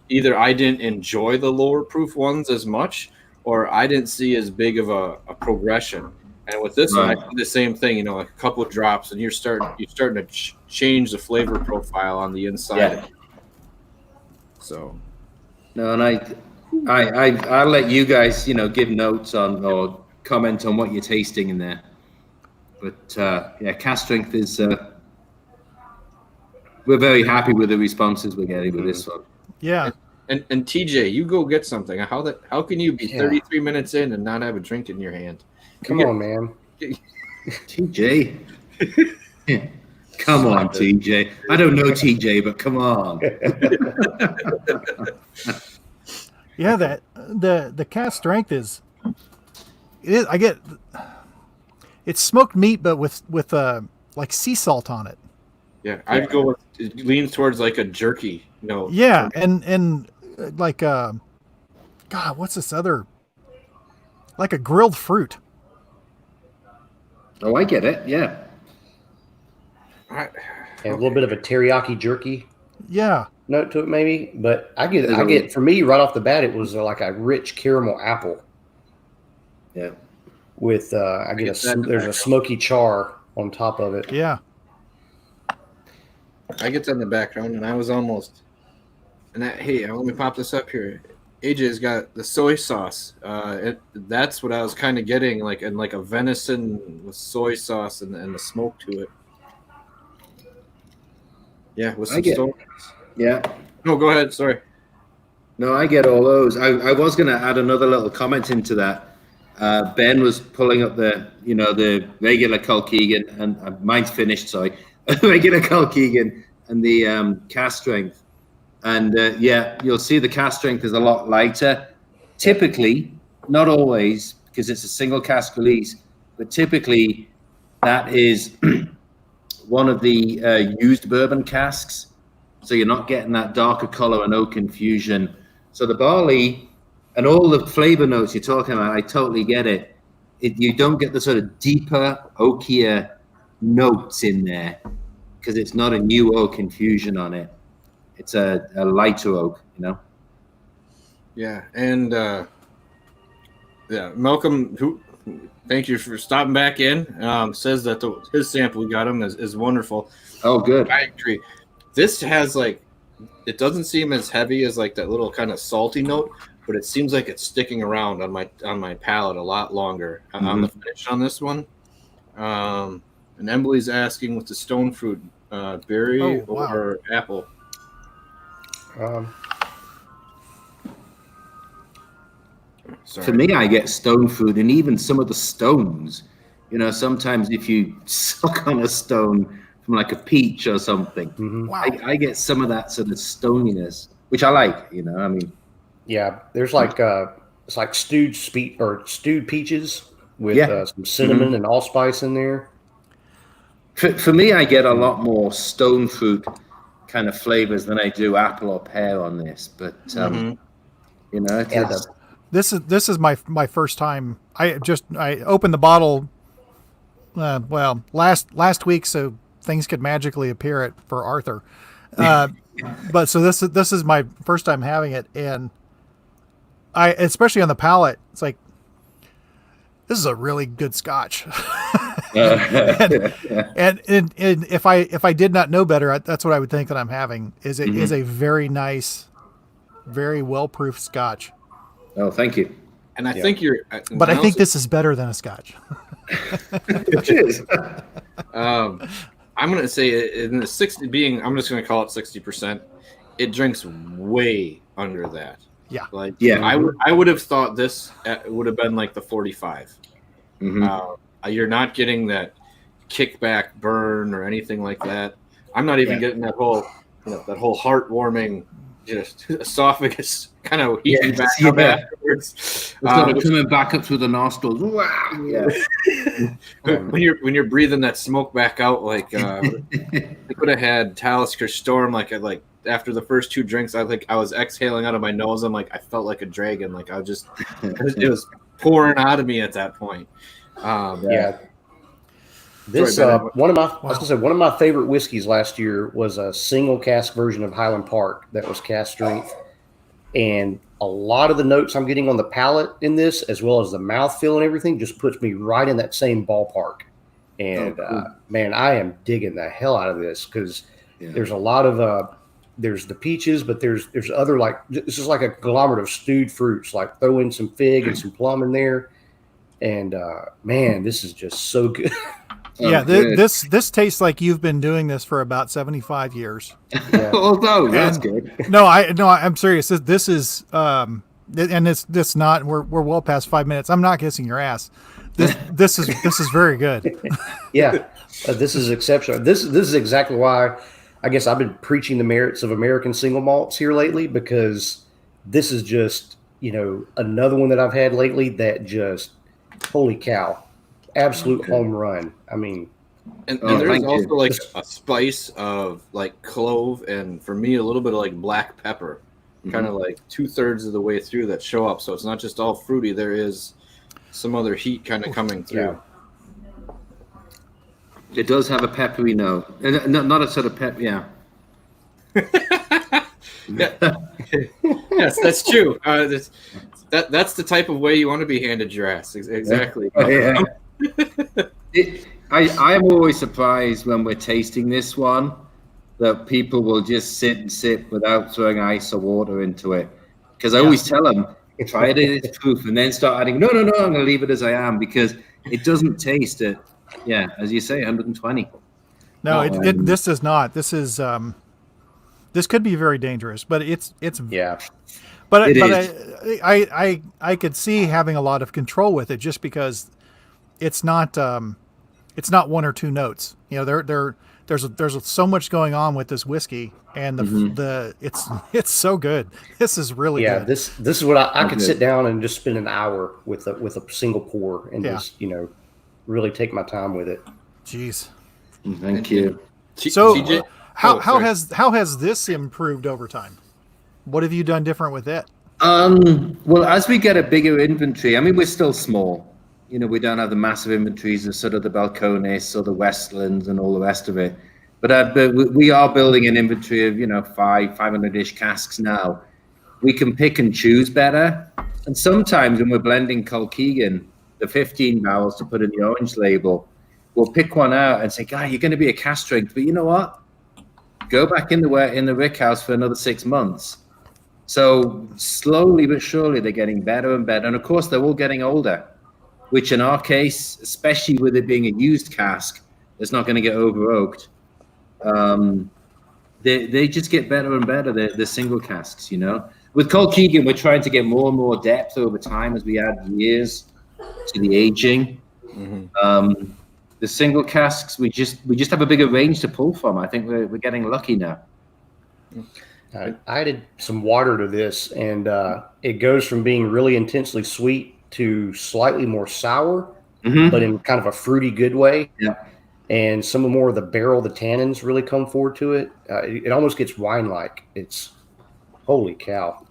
either I didn't enjoy the lower proof ones as much, or I didn't see as big of a progression. And with this one, I did the same thing, like a couple of drops, and you're starting to change the flavor profile on the inside. Yeah. So, no, and I'll let you guys, give notes on or comment on what you're tasting in there. But Cask Strength is. We're very happy with the responses we're getting with this one. Yeah. And TJ, you go get something. How can you be 33 minutes in and not have a drink in your hand? Come on, man. TJ. Come on, TJ. I don't know TJ, but come on. Yeah, the Cask Strength is I get it's smoked meat, but with like sea salt on it. Yeah, I'd go with it leans towards like a jerky. Yeah, and like God, what's this other? Like a grilled fruit. Oh, I get it. Yeah. And a little bit of a teriyaki jerky Yeah. note to it, maybe. But I get for me right off the bat, it was like a rich caramel apple. Yeah. With there's a smoky char on top of it. Yeah. I get that in the background, and I was almost. And hey, let me pop this up here. AJ's got the soy sauce. That's what I was kind of getting, like a venison with soy sauce and the smoke to it. Yeah, with some stories. Yeah. No, go ahead. Sorry. No, I get all those. I was going to add another little comment into that. Ben was pulling up the regular Colkegan, and mine's finished, sorry. Regular Colkegan and the Cask Strength. And you'll see the Cask Strength is a lot lighter. Typically, not always, because it's a single cask release, but typically that is one of the used bourbon casks. So you're not getting that darker color and oak infusion. So the barley and all the flavor notes you're talking about, I totally get it. You don't get the sort of deeper, oakier notes in there because it's not a new oak infusion on it. It's a lighter oak, Yeah, and Malcolm, who thank you for stopping back in. Says that his sample we got him is wonderful. Oh, good. I agree. This has it doesn't seem as heavy as that little kind of salty note, but it seems like it's sticking around on my palate a lot longer on the finish on this one. And Emily's asking with the stone fruit, berry or apple. For me, I get stone fruit, and even some of the stones. Sometimes if you suck on a stone from a peach or something, I get some of that sort of stoniness, which I like. Yeah, there's it's like stewed peaches with some cinnamon and allspice in there. For me, I get a lot more stone fruit kind of flavors than I do apple or pear on this. But This is my first time. I opened the bottle last week so things could magically appear for Arthur. But so this is my first time having it, and I especially on the palate, it's like this is a really good Scotch. and if I did not know better, that's what I would think that I'm having is a very nice, very well proofed Scotch. Oh, thank you. And I think you're. But I think this is better than a Scotch. It is. I'm going to say in the 60 being, I'm just going to call it 60%. It drinks way under that. Yeah. I would have thought this would have been the 45. You're not getting that kickback burn or anything like that. I'm not even getting that whole, that whole heartwarming esophagus kind of heating back up afterwards. It's coming back up through the nostrils. Wow. Yeah. when you're breathing that smoke back out, I could have had Talisker Storm. After the first two drinks, I was exhaling out of my nose. I felt like a dragon. It was pouring out of me at that point. This one of my favorite whiskeys last year was a single cask version of Highland Park that was Cask Strength, and a lot of the notes I'm getting on the palate in this, as well as the mouthfeel and everything, just puts me right in that same ballpark. And man, I am digging the hell out of this because there's a lot of there's the peaches, but there's other this is like a conglomerate of stewed fruits. Throw in some fig and some plum in there, and man, this is just so good. Yeah, this tastes like you've been doing this for about 75 years. Yeah. Although that's good. No, I'm serious. This is and it's not. We're well past 5 minutes. I'm not kissing your ass. This is very good. Yeah, this is exceptional. This is exactly why I guess I've been preaching the merits of American single malts here lately, because this is just another one that I've had lately that just holy cow. Absolute home run. I mean, and there's also a spice of clove and for me a little bit of black pepper, kind of 2/3 of the way through that show up. So it's not just all fruity. There is some other heat kind of coming through. It does have a peppery note, and not a sort of pep. Yeah. Yes, that's true. That's the type of way you want to be handed your ass. Exactly. Yeah. I am always surprised when we're tasting this one that people will just sit and sip without throwing ice or water into it. Because I always tell them, try it in its proof and then start adding, no, I'm going to leave it as I am because it doesn't taste it. Yeah, as you say, 120. No, this does not. This is This could be very dangerous, but it's Yeah. but It but is. I could see having a lot of control with it just because it's not one or two notes. You know, there's so much going on with this whiskey, and it's so good. This is really Yeah, good. this is what I could sit down and just spend an hour with a single pour and just really take my time with it. Jeez. Thank you. So TJ how sorry. has this improved over time? What have you done different with it? Well, as we get a bigger inventory, I mean, we're still small. You know, we don't have the massive inventories of sort of the Balcones or the Westlands and all the rest of it. But we are building an inventory of 500-ish casks now. We can pick and choose better. And sometimes when we're blending Colkegan, the 15 barrels to put in the orange label, we'll pick one out and say, "Guy, you're going to be a cask strength, but you know what? Go back in the rick house for another 6 months." So slowly but surely they're getting better and better. And of course, they're all getting older, which in our case, especially with it being a used cask, it's not going to get over-oaked. They just get better and better, the single casks, With Colkegan, we're trying to get more and more depth over time as we add years to the aging. Mm-hmm. The single casks, we just have a bigger range to pull from. I think we're getting lucky now. I added some water to this, and it goes from being really intensely sweet to slightly more sour, but in kind of a fruity good way. Yeah. And some more of the barrel, the tannins really come forward to it. It almost gets wine-like. It's holy cow.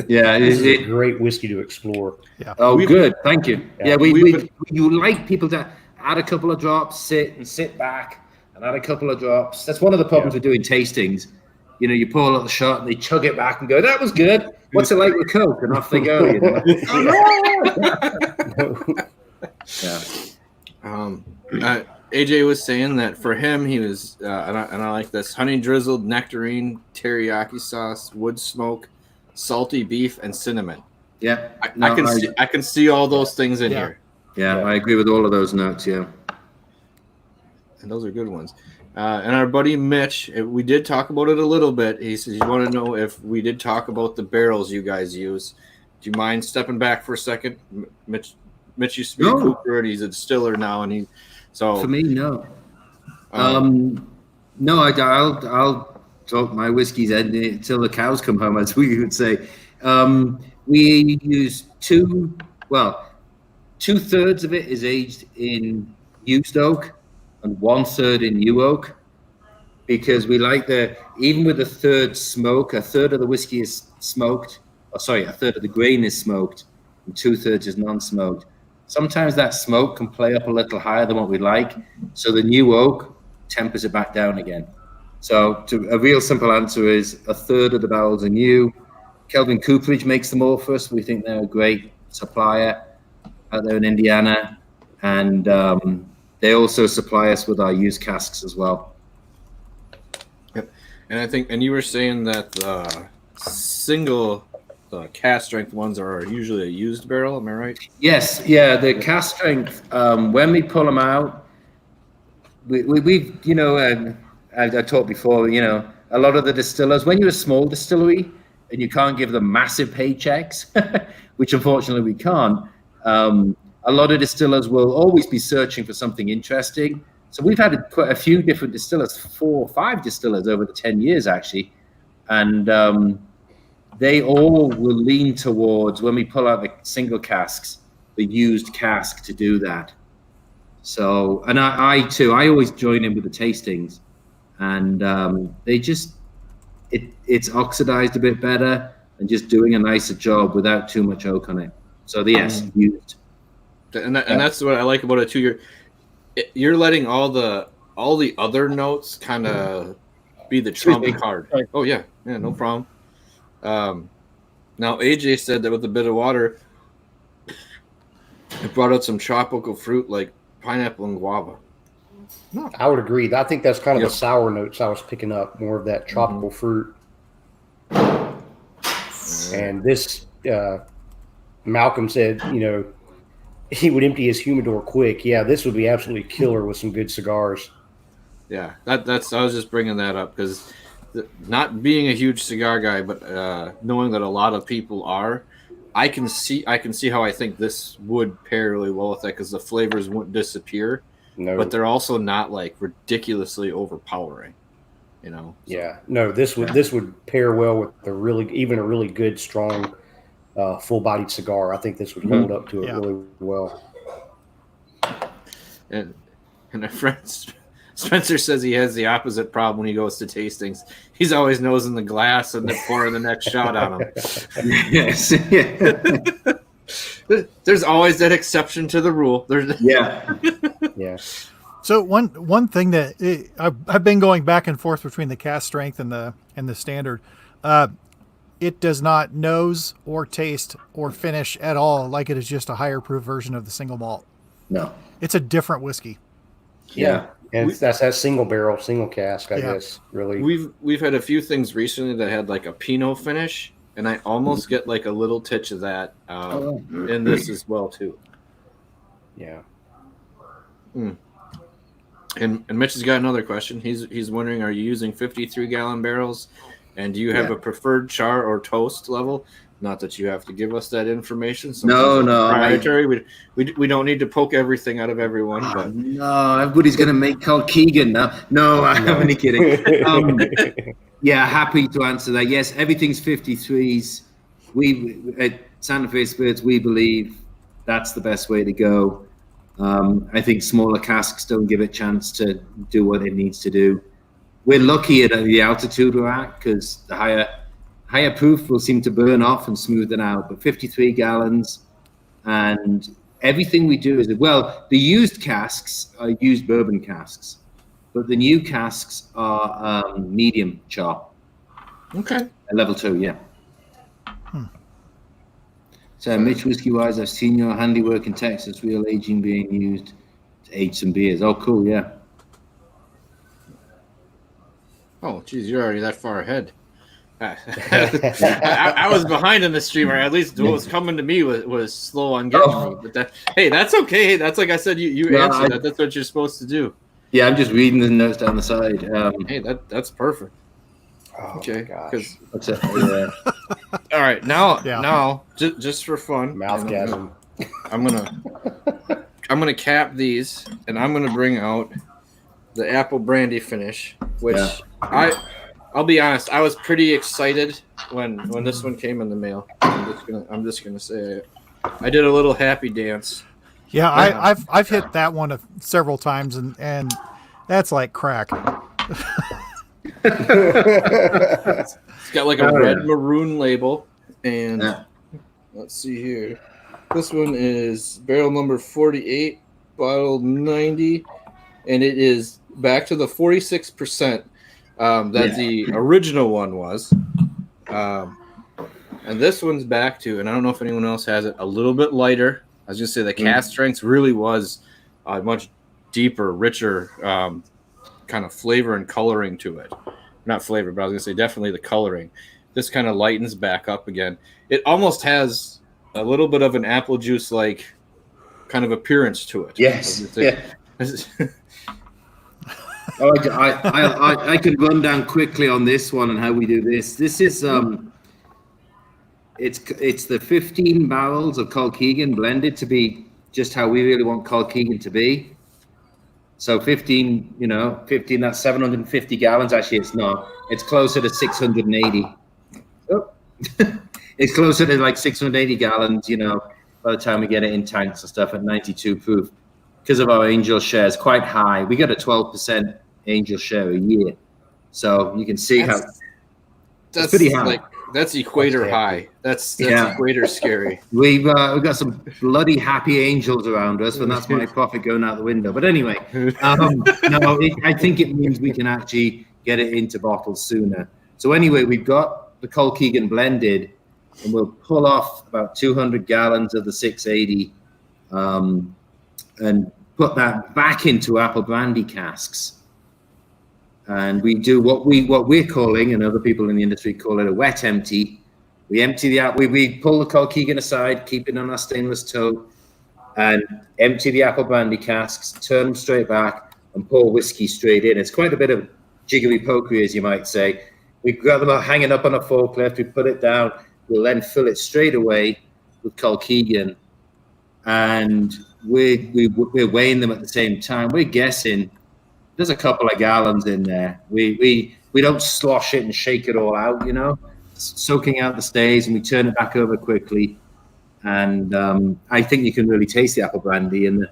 Yeah, This is a great whiskey to explore. Yeah. Oh, good. Thank you. Yeah, you like people to add a couple of drops, sit back, and add a couple of drops. That's one of the problems with doing tastings. You pour a little shot and they chug it back and go, "That was good. What's it like with Coke?" And off they go. Yeah. AJ was saying that for him, he was, and I like this, honey drizzled nectarine, teriyaki sauce, wood smoke, salty beef, and cinnamon. Yeah. I can see all those things in here. Yeah, I agree with all of those notes, yeah. And those are good ones. And our buddy Mitch, we did talk about it a little bit. He says, "You want to know if we did talk about the barrels you guys use? Do you mind stepping back for a second?" Mitch used to be a cooper, and he's a distiller now, and for me, no. No, I'll talk my whiskeys until the cows come home, as we would say. We use 2/3 of it is aged in used oak and 1/3 in new oak, because we like even with a third smoke, a third of the whiskey is smoked, a third of the grain is smoked, and 2/3 is non-smoked. Sometimes that smoke can play up a little higher than what we like, so the new oak tempers it back down again. So a real simple answer is 1/3 of the barrels are new. Kelvin Cooperage makes them all for us. We think they're a great supplier out there in Indiana, and they also supply us with our used casks as well. Yep. And you were saying that the Cask Strength ones are usually a used barrel. Am I right? Yes. Yeah. The Cask Strength, when we pull them out, we've I talked before, a lot of the distillers, when you're a small distillery and you can't give them massive paychecks, which unfortunately we can't, a lot of distillers will always be searching for something interesting. So we've had quite a few different distillers, 4 or 5 distillers over the 10 years, actually. And they all will lean towards, when we pull out the single casks, the used cask to do that. So, and I too, I always join in with the tastings, and it's oxidized a bit better and just doing a nicer job without too much oak on it. So yes, used. And that's what I like about it too. You're letting all the other notes kind of be the trump card. Right. Oh yeah, no problem. Now AJ said that with a bit of water, it brought out some tropical fruit like pineapple and guava. No. I would agree. I think that's kind of the sour notes I was picking up, more of that tropical fruit. And this, Malcolm said, he would empty his humidor quick. Yeah, this would be absolutely killer with some good cigars. Yeah, that's. I was just bringing that up because not being a huge cigar guy, but knowing that a lot of people are, I can see how I think this would pair really well with that because the flavors wouldn't disappear, but they're also not like ridiculously overpowering, you know. So. Yeah, no, this would pair well with a really good strong full-bodied cigar. I think this would hold up to it really well. And a friend Spencer says he has the opposite problem when he goes to tastings. He's always nosing the glass and then pouring the next shot on him. Yes. There's always that exception to the rule. Yeah. So one thing that I've been going back and forth between the Cask Strength and the Standard. It does not nose or taste or finish at all like it is just a higher proof version of the single malt. No. It's a different whiskey. Yeah. And that's that single barrel, single cask, I guess, really. We've had a few things recently that had like a Pinot finish, and I almost get like a little titch of that in this as well too. Yeah. And Mitch has got another question. He's wondering, are you using 53-gallon barrels, and do you have a preferred char or toast level? Not that you have to give us that information. No. Proprietary. We don't need to poke everything out of everyone. But No, everybody's going to make Colkegan now. No, I'm only kidding. Yeah, happy to answer that. Yes, everything's 53s. We at Santa Fe Spirits, we believe that's the best way to go. I think smaller casks don't give it a chance to do what it needs to do. We're lucky at the altitude we're at because the higher proof will seem to burn off and smoothen out. But 53 gallons, and everything we do is, well, the used casks are used bourbon casks, but the new casks are medium char. Okay. Level 2, yeah. So, Mitch, whiskey-wise, I've seen your handiwork in Texas, real aging being used to age some beers. Oh, cool, yeah. Oh, geez, you're already that far ahead. I was behind in the stream, or at least what was coming to me was slow on getting me. But that's okay. That's like I said, you answered that. That's what you're supposed to do. Yeah, I'm just reading the notes down the side. Hey, that's perfect. Oh, okay. gosh. That's it. Yeah. All right, now just for fun, Mouthgasm. I'm gonna cap these, and I'm gonna bring out the Apple Brandy Finish, which I'll be honest, I was pretty excited when this one came in the mail. I'm just gonna say it. I did a little happy dance. Yeah, I've hit that one several times, and that's like crack. It's got like a red maroon label, and let's see here. This one is barrel number 48, bottle 90, and it is back to the 46%. That the original one was. And this one's back to, and I don't know if anyone else has it, a little bit lighter. I was going to say the Cask Strength really was a much deeper, richer kind of flavor and coloring to it. Not flavor, but I was going to say definitely the coloring. This kind of lightens back up again. It almost has a little bit of an apple juice-like kind of appearance to it. Yes. I could run down quickly on this one and how we do this. This is it's the 15 barrels of Colkegan blended to be just how we really want Colkegan to be. So 15, 15, that's 750 gallons. Actually, it's not. It's closer to 680. Oh. It's closer to like 680 gallons, by the time we get it in tanks and stuff at 92 proof. Because of our angel shares, quite high. We get a 12% angel share a year. So you can see that's pretty high. That's equator high. That's equator scary. We've got some bloody happy angels around us, and that's my profit going out the window. But anyway, I think it means we can actually get it into bottles sooner. So anyway, we've got the Colkegan blended, and we'll pull off about 200 gallons of the 680 and put that back into Apple Brandy casks. And we do what we're calling, and other people in the industry call it, a wet empty. We empty we pull the Colkegan aside, keep it on our stainless toe, and empty the Apple Brandy casks, turn them straight back, and pour whiskey straight in. It's quite a bit of jiggery pokery, as you might say. We grab them out hanging up on a forklift. We put it down. We'll then fill it straight away with Colkegan, and we're weighing them at the same time. We're guessing there's a couple of gallons in there. We don't slosh it and shake it all out, you know, soaking out the stays, and we turn it back over quickly. And I think you can really taste the apple brandy in it.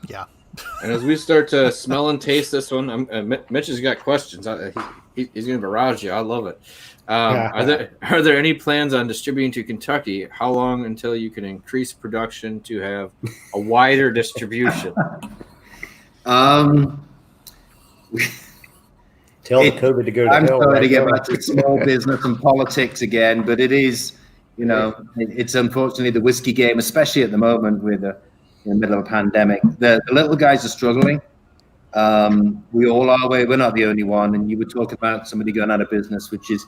Yeah. And as we start to smell and taste this one, Mitch has got questions. He's going to barrage you. I love it. Are there any plans on distributing to Kentucky? How long until you can increase production to have a wider distribution? Tell the COVID to go to I'm hell. sorry to get back to small business and politics again, but it is, you know, it's unfortunately the whiskey game, especially at the moment with the in the middle of a pandemic. The little guys are struggling. We all are. We're not the only one. And you were talking about somebody going out of business, which is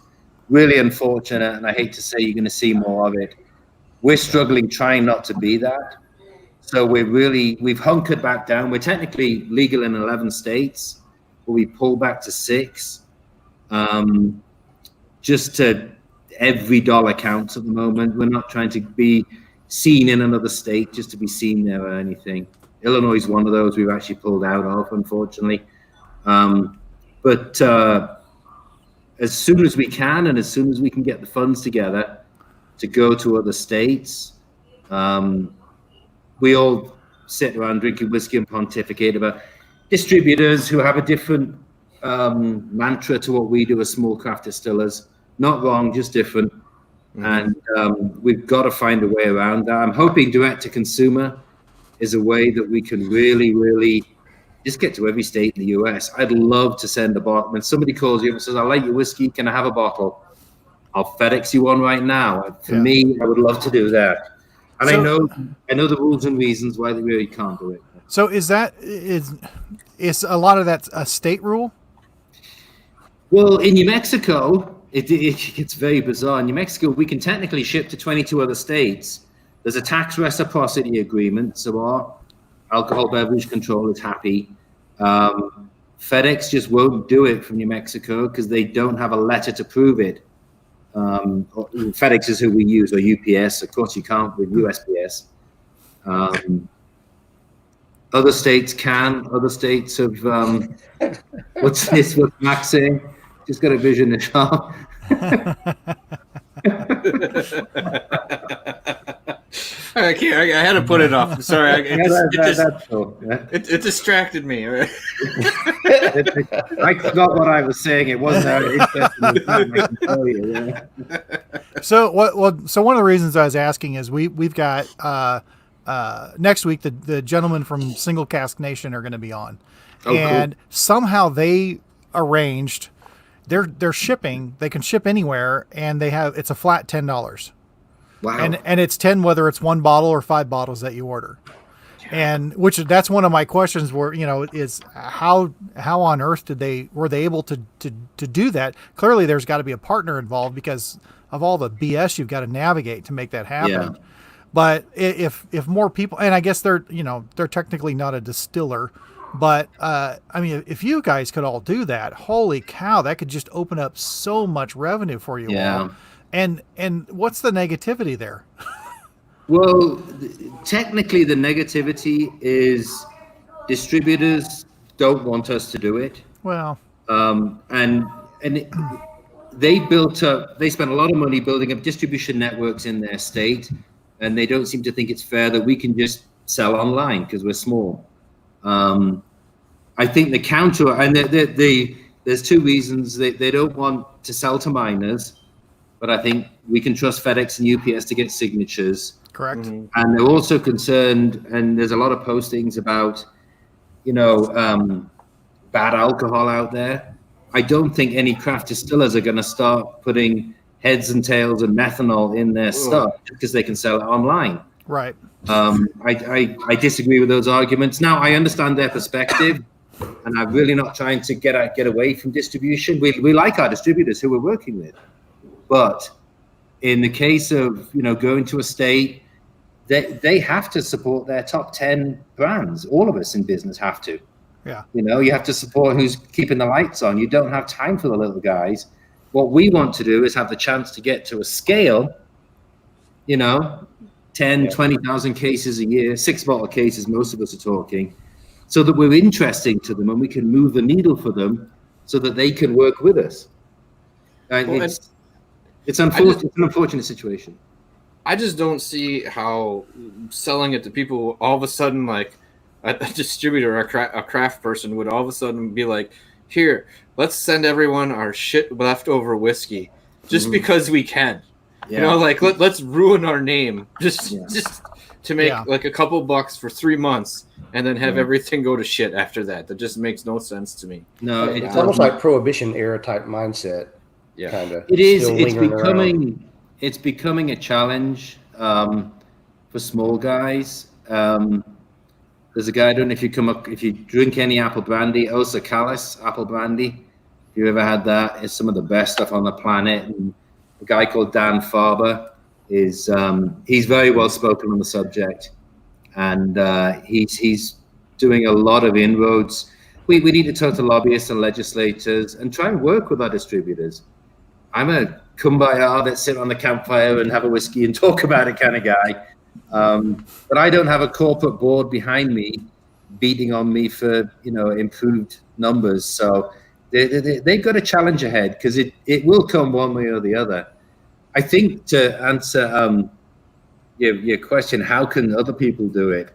really unfortunate. And I hate to say you're going to see more of it. We're struggling, trying not to be that. So we've hunkered back down. We're technically legal in 11 states, but we pulled back to 6. Just to every dollar counts at the moment. We're not trying to be seen in another state just to be seen there or anything. Illinois is one of those we've actually pulled out of, unfortunately. But as soon as we can, and as soon as we can get the funds together to go to other states, we all sit around drinking whiskey and pontificate about distributors who have a different mantra to what we do as small craft distillers. Not wrong, just different. And we've got to find a way around that. I'm hoping direct to consumer is a way that we can really, really just get to every state in the US. I'd love to send a bottle. When somebody calls you and says, I like your whiskey, can I have a bottle? I'll FedEx you one right now. For me, I would love to do that. And so, I know the rules and reasons why they really can't do it. So is a lot of that a state rule? Well, in New Mexico, it gets very bizarre. In New Mexico, we can technically ship to 22 other states. There's a tax reciprocity agreement, so our alcohol beverage control is happy. FedEx just won't do it from New Mexico because they don't have a letter to prove it. FedEx is who we use, or UPS. Of course, you can't with USPS. Other states can. Other states have. What's Max saying? Just got a vision of shop. I had to put it off. I'm sorry. It distracted me. I forgot what I was saying. It wasn't interesting. I can tell you. Yeah. So one of the reasons I was asking is we've got next week the gentlemen from Single Cask Nation are going to be on, and cool. Somehow they arranged their shipping. They can ship anywhere, and it's a flat $10. Wow. And it's 10 whether it's 1 bottle or 5 bottles that you order. Yeah. And that's one of my questions is how on earth were they able to do that? Clearly there's got to be a partner involved because of all the BS you've got to navigate to make that happen. Yeah. But if more people, and I guess they're technically not a distiller, but I mean, if you guys could all do that, holy cow, that could just open up so much revenue for you all. And what's the negativity there? Well, technically the negativity is distributors don't want us to do it. Well, they spent a lot of money building up distribution networks in their state, and they don't seem to think it's fair that we can just sell online because we're small. I think the counter, and there's 2 reasons. They don't want to sell to minors. But I think we can trust FedEx and UPS to get signatures. Correct. Mm-hmm. And they're also concerned, and there's a lot of postings about, bad alcohol out there. I don't think any craft distillers are going to start putting heads and tails and methanol in their stuff because they can sell it online. Right. I disagree with those arguments. Now, I understand their perspective, and I'm really not trying to get away from distribution. We like our distributors who we're working with. But in the case of, going to a state, they have to support their top 10 brands. All of us in business have to. Yeah. You know, you have to support who's keeping the lights on. You don't have time for the little guys. What we want to do is have the chance to get to a scale, you know, 10, 20,000 cases a year, 6-bottle cases, most of us are talking, so that we're interesting to them and we can move the needle for them so that they can work with us. Well, It's unfortunate. It's an unfortunate situation. I just don't see how selling it to people all of a sudden, like a distributor or a craft person would all of a sudden be like, here, let's send everyone our shit leftover whiskey just because we can. Yeah. You know, like let's ruin our name just to make like a couple bucks for 3 months and then have everything go to shit after that. That just makes no sense to me. No, it's almost like Prohibition era type mindset. Yeah, kind of. It is. It's becoming a challenge for small guys. There's a guy, I don't know if you drink any apple brandy, Osa Callis apple brandy. If you ever had that, it's some of the best stuff on the planet. And a guy called Dan Farber is he's very well spoken on the subject, and he's doing a lot of inroads. We need to talk to lobbyists and legislators and try and work with our distributors. I'm a kumbaya that sit on the campfire and have a whiskey and talk about it kind of guy. But I don't have a corporate board behind me beating on me for, improved numbers. So they've got a challenge ahead because it will come one way or the other. I think to answer your question, how can other people do it?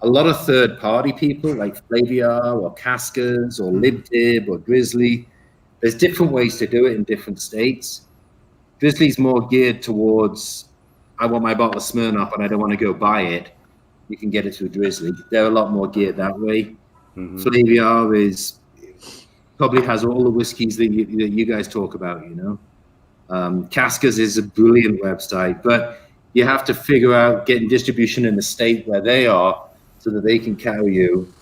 A lot of third-party people like Flaviar or Caskers or Libtib or Drizzly, there's different ways to do it in different states. Drizzly's more geared towards, I want my bottle of Smirnoff and I don't want to go buy it. You can get it through Drizzly. They're a lot more geared that way. Mm-hmm. Flaviar probably has all the whiskeys that you guys talk about, Caskers is a brilliant website, but you have to figure out getting distribution in the state where they are so that they can carry you.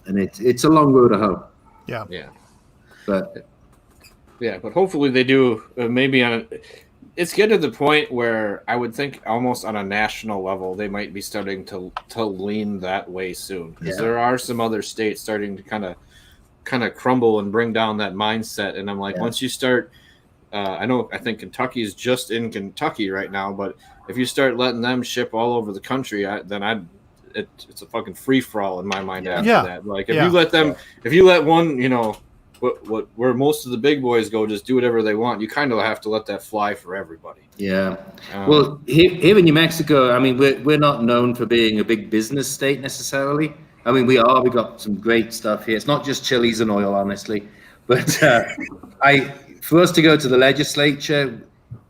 And it's a long road to hoe. Yeah. Yeah. But hopefully they do. It's getting to the point where I would think almost on a national level they might be starting to lean that way soon, because there are some other states starting to kind of crumble and bring down that mindset. And I'm like, once you start, I think Kentucky is just in Kentucky right now, but if you start letting them ship all over the country, it's a fucking free for all in my mind after that. Like if you let one, where most of the big boys go, just do whatever they want. You kind of have to let that fly for everybody. Yeah. Well, here in New Mexico, I mean, we're not known for being a big business state necessarily. I mean, we are. We got some great stuff here. It's not just chilies and oil, honestly. But for us to go to the legislature,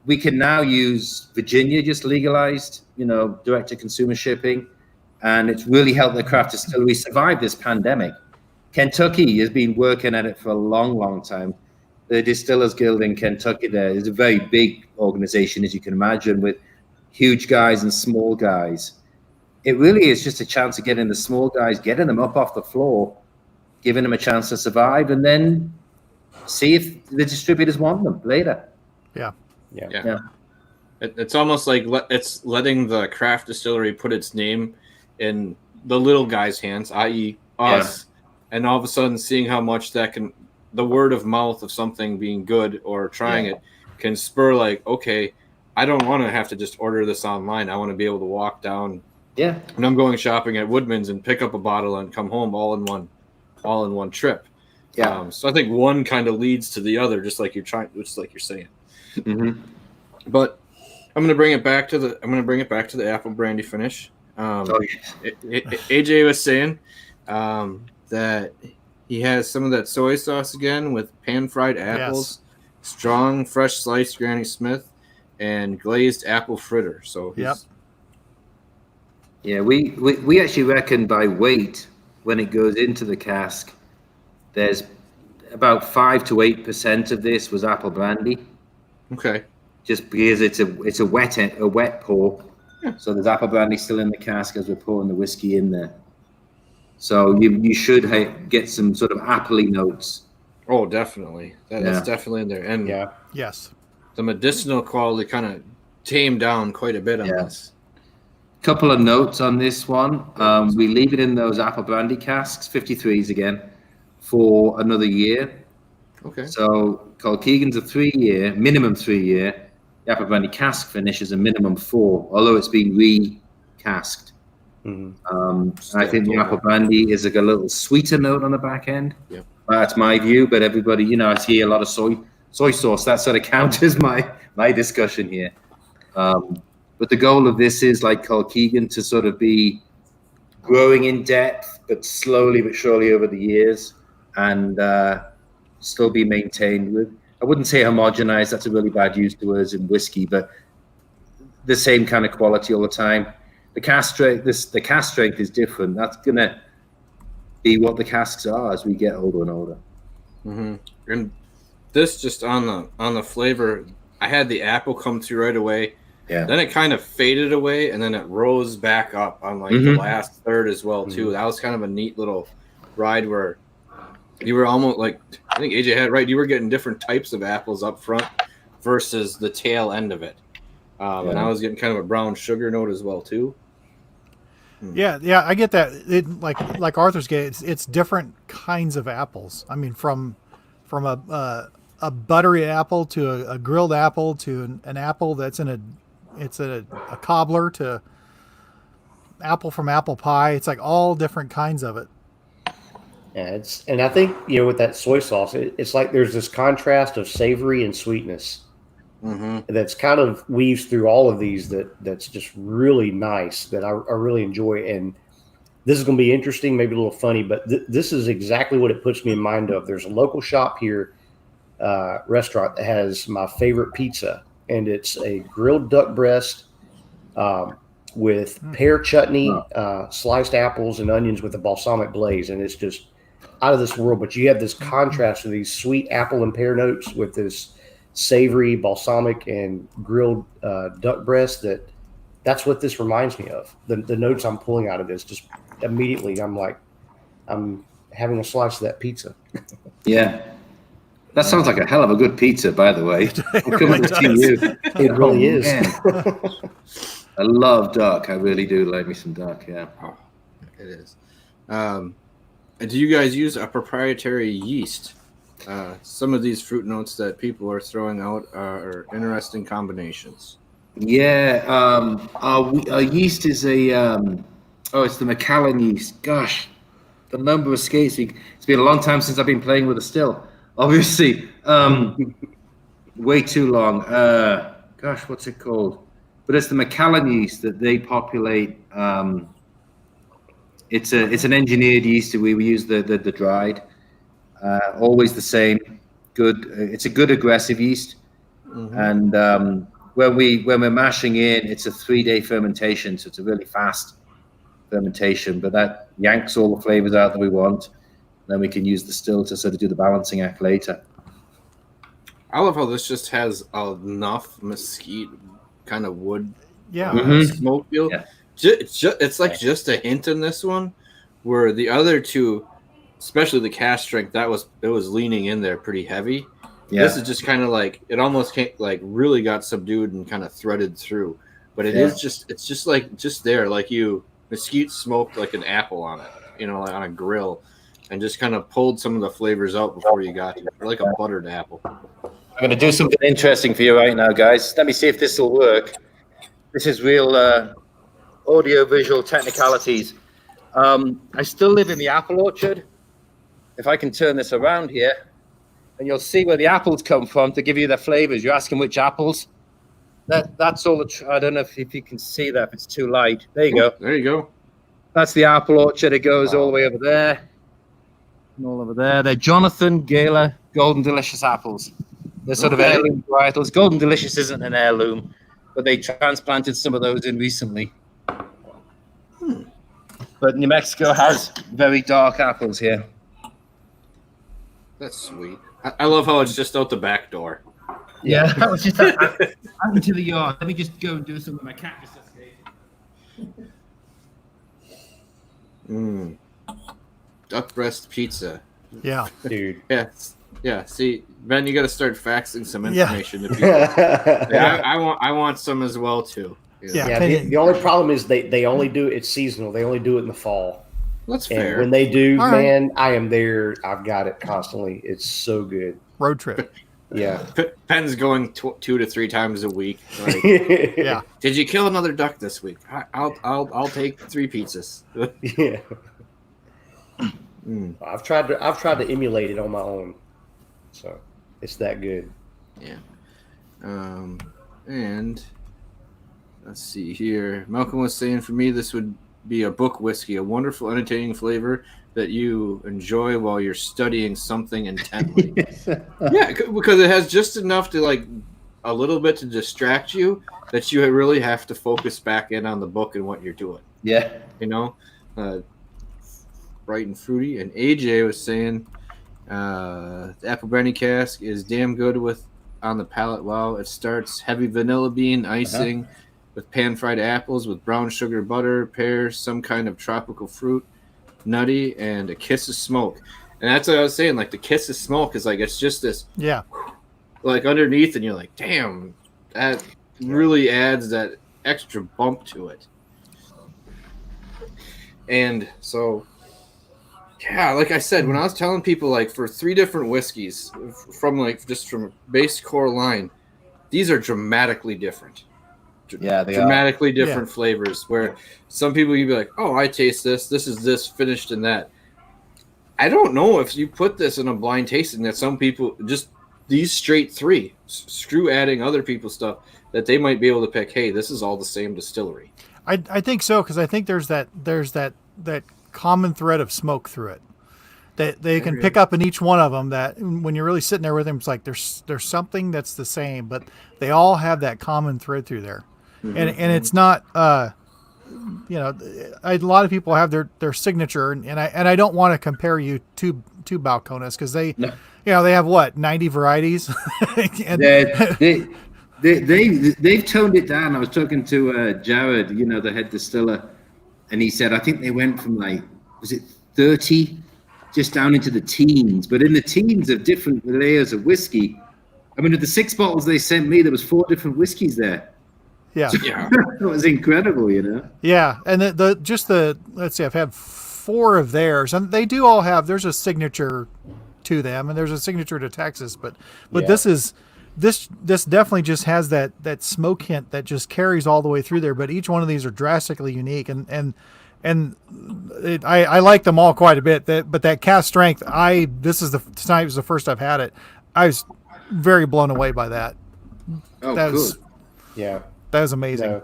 we can now use Virginia just legalized, direct to consumer shipping, and it's really helped the craft distillery survive this pandemic. Kentucky has been working at it for a long, long time. The Distillers Guild in Kentucky there is a very big organization, as you can imagine, with huge guys and small guys. It really is just a chance of getting the small guys, getting them up off the floor, giving them a chance to survive, and then see if the distributors want them later. Yeah. It's almost like it's letting the craft distillery put its name in the little guys' hands, i.e. us. And all of a sudden seeing how much the word of mouth of something being good or trying it can spur like, okay, I don't want to have to just order this online. I want to be able to walk down when I'm going shopping at Woodman's and pick up a bottle and come home all in one trip. Yeah. So I think one kind of leads to the other, just like you're saying. Mm-hmm. But I'm going to bring it back to the Apple Brandy Finish. AJ was saying, that he has some of that soy sauce again with pan-fried apples, strong, fresh sliced Granny Smith, and glazed apple fritter. So we actually reckon by weight when it goes into the cask, there's about 5 to 8% of this was apple brandy. Okay. Just because it's a wet pour, so there's apple brandy still in the cask as we're pouring the whiskey in there. So you should get some sort of appley notes. Oh, definitely. That's definitely in there. And yes, the medicinal quality kind of tamed down quite a bit on this. Couple of notes on this one. We leave it in those apple brandy casks, 53s again, for another year. Okay. So Colkegan's a 3-year, minimum 3-year. The apple brandy cask finish is a minimum 4, although it's been recasked. I think the apple brandy is like a little sweeter note on the back end. Yep. That's my view, but everybody, you know, I see a lot of soy sauce. That sort of counters my discussion here. But the goal of this is, like Colkegan, to sort of be growing in depth, but slowly but surely over the years, and still be maintained with, I wouldn't say homogenized, that's a really bad use to words in whiskey, but the same kind of quality all the time. The cask strength, the cask strength is different. That's gonna be what the casks are as we get older and older. Mm-hmm. And this, just on the flavor, I had the apple come through right away. Yeah. Then it kind of faded away, and then it rose back up on like the last third as well too. That was kind of a neat little ride where you were almost like, I think AJ had it right. You were getting different types of apples up front versus the tail end of it, and I was getting kind of a brown sugar note as well too. Yeah, I get that. Like Arthur's get, it's different kinds of apples. I mean, from a buttery apple to a grilled apple to an apple that's in a cobbler to apple from apple pie. It's like all different kinds of it. Yeah, and I think, you know, with that soy sauce, it's like there's this contrast of savory and sweetness that's kind of weaves through all of these that's just really nice, that I really enjoy. And this is going to be interesting, maybe a little funny, but this is exactly what it puts me in mind of. There's a local shop here, restaurant, that has my favorite pizza, and it's a grilled duck breast with pear chutney, sliced apples and onions with a balsamic glaze, and it's just out of this world. But you have this contrast of these sweet apple and pear notes with this savory balsamic and grilled duck breast. That's what this reminds me of. The notes I'm pulling out of this, just immediately I'm like, I'm having a slice of that pizza. Yeah. That sounds like a hell of a good pizza, by the way. It really does. It really is. I love duck. I really do like me some duck, yeah. Oh, it is. Do you guys use a proprietary yeast? Some of these fruit notes that people are throwing out are interesting combinations. Yeah, our yeast is it's the Macallan yeast. Gosh, the number escapes me. It's been a long time since I've been playing with a still. Obviously, way too long. Gosh, what's it called? But it's the Macallan yeast that they populate. It's an engineered yeast. We use the dried. Always the same. Good. It's a good aggressive yeast. And when we're mashing in, it's a 3-day fermentation, so it's a really fast fermentation. But that yanks all the flavors out that we want. Then we can use the still to sort of do the balancing act later. I love how this just has enough mesquite kind of wood smoke feel. Yeah. It's like just a hint in this one, where the other two, especially the Cask Strength, it was leaning in there pretty heavy. Yeah. This is just kind of like, it almost really got subdued and kind of threaded through. But it's just there, like mesquite smoked like an apple on it, like on a grill, and just kind of pulled some of the flavors out before you got to it, like a buttered apple. I'm going to do something interesting for you right now, guys. Let me see if this will work. This is real audio-visual technicalities. I still live in the apple orchard. If I can turn this around here, and you'll see where the apples come from to give you the flavors. You're asking which apples. That's all. I don't know if you can see that, if it's too light. There you go. There you go. That's the apple orchard. It goes all the way over there. And all over there. They're Jonathan Gala Golden Delicious apples. They're sort of heirloom varietals. Golden Delicious isn't an heirloom, but they transplanted some of those in recently. But New Mexico has very dark apples here. That's sweet. I love how it's just out the back door. Yeah, that was just out into the yard. Let me just go and do something with my cactus. Duck breast pizza. Yeah, dude. Yeah. See, Ben, you got to start faxing some information to people. I want some as well too. Yeah, the only problem is they only do it. It's seasonal. They only do it in the fall. That's And fair. when they do, All man, I am there. I've got it constantly. It's so good. Road trip. Yeah. Penn's going 2 to 3 times a week. Like, Yeah. did you kill another duck this week? I'll take 3 pizzas. Yeah. I've tried to emulate it on my own, so it's that good. Yeah. And let's see here. Malcolm was saying for me this would be a book whiskey, a wonderful, entertaining flavor that you enjoy while you're studying something intently. Yeah, because it has just enough to like a little bit to distract you that you really have to focus back in on the book and what you're doing. Yeah. You know, bright and fruity. And AJ was saying the Apple Brandy cask is damn good with on the palate. Wow, it starts heavy vanilla bean icing with pan-fried apples with brown sugar, butter, pears, some kind of tropical fruit, nutty, and a kiss of smoke. And that's what I was saying. Like the kiss of smoke is like it's just this, like underneath, and you're like, damn, that really adds that extra bump to it. And so, yeah, like I said, when I was telling people like for 3 different whiskeys from like just from a base core line, these are dramatically different. Yeah, they dramatically different flavors. Where some people you'd be like, "Oh, I taste this. This is this finished in that." I don't know if you put this in a blind tasting that some people just these straight 3 screw adding other people's stuff that they might be able to pick. Hey, this is all the same distillery. I think so, because I think there's that common thread of smoke through it that they can pick up in each one of them. That when you're really sitting there with them, it's like there's something that's the same, but they all have that common thread through there. And it's not, a lot of people have their signature, and I don't want to compare you to Balcones because they have what 90 varieties. They've toned it down. I was talking to Jared, the head distiller, and he said I think they went from was it 30 just down into the teens, but in the teens of different layers of whiskey. I mean, of the 6 bottles they sent me, there was 4 different whiskeys there. Yeah. It was incredible, Yeah, and let's see, I've had 4 of theirs, and they do all have. There's a signature to them, and there's a signature to Texas, but this definitely just has that smoke hint that just carries all the way through there. But each one of these are drastically unique, and I like them all quite a bit. But that Cask Strength, tonight was the first I've had it. I was very blown away by that. Oh, cool. Yeah. That was amazing.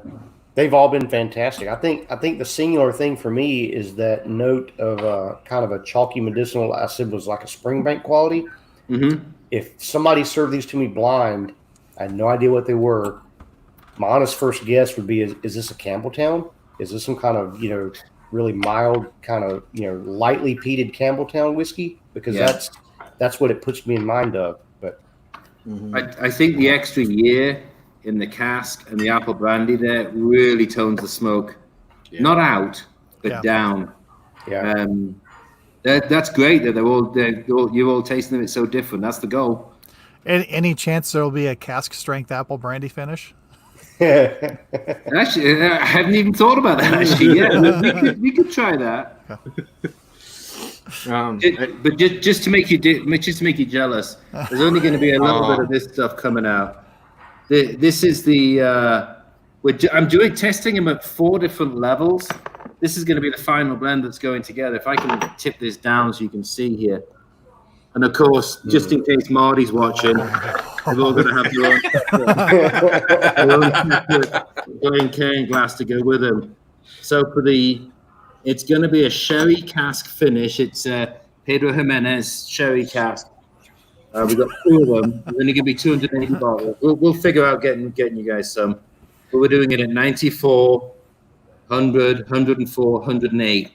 They've all been fantastic. I think the singular thing for me is that note of kind of a chalky medicinal. I said was like a Springbank quality. Mm-hmm. If somebody served these to me blind, I had no idea what they were. My honest first guess would be: is this a Campbelltown? Is this some kind of really mild kind of lightly peated Campbelltown whiskey? Because that's what it puts me in mind of. But I think the extra year in the cask and the apple brandy there really tones the smoke, not out but down. Yeah, that's great that you're all tasting them. It's so different. That's the goal. Any chance there'll be a Cask Strength Apple Brandy Finish? Actually, I hadn't even thought about that. Actually, yeah, we could try that. But just to make you jealous, there's only going to be a little bit of this stuff coming out. This is I'm doing testing them at 4 different levels. This is going to be the final blend that's going together. If I can tip this down so you can see here. And of course, just in case Marty's watching, we're all going to have their own Colin Keegan glass to go with them. So it's going to be a sherry cask finish. It's Pedro Jimenez sherry cask. We've got 2 of them. There's only going to be 280 bottles. We'll figure out getting you guys some. But we're doing it at 94, 100, 104, 108.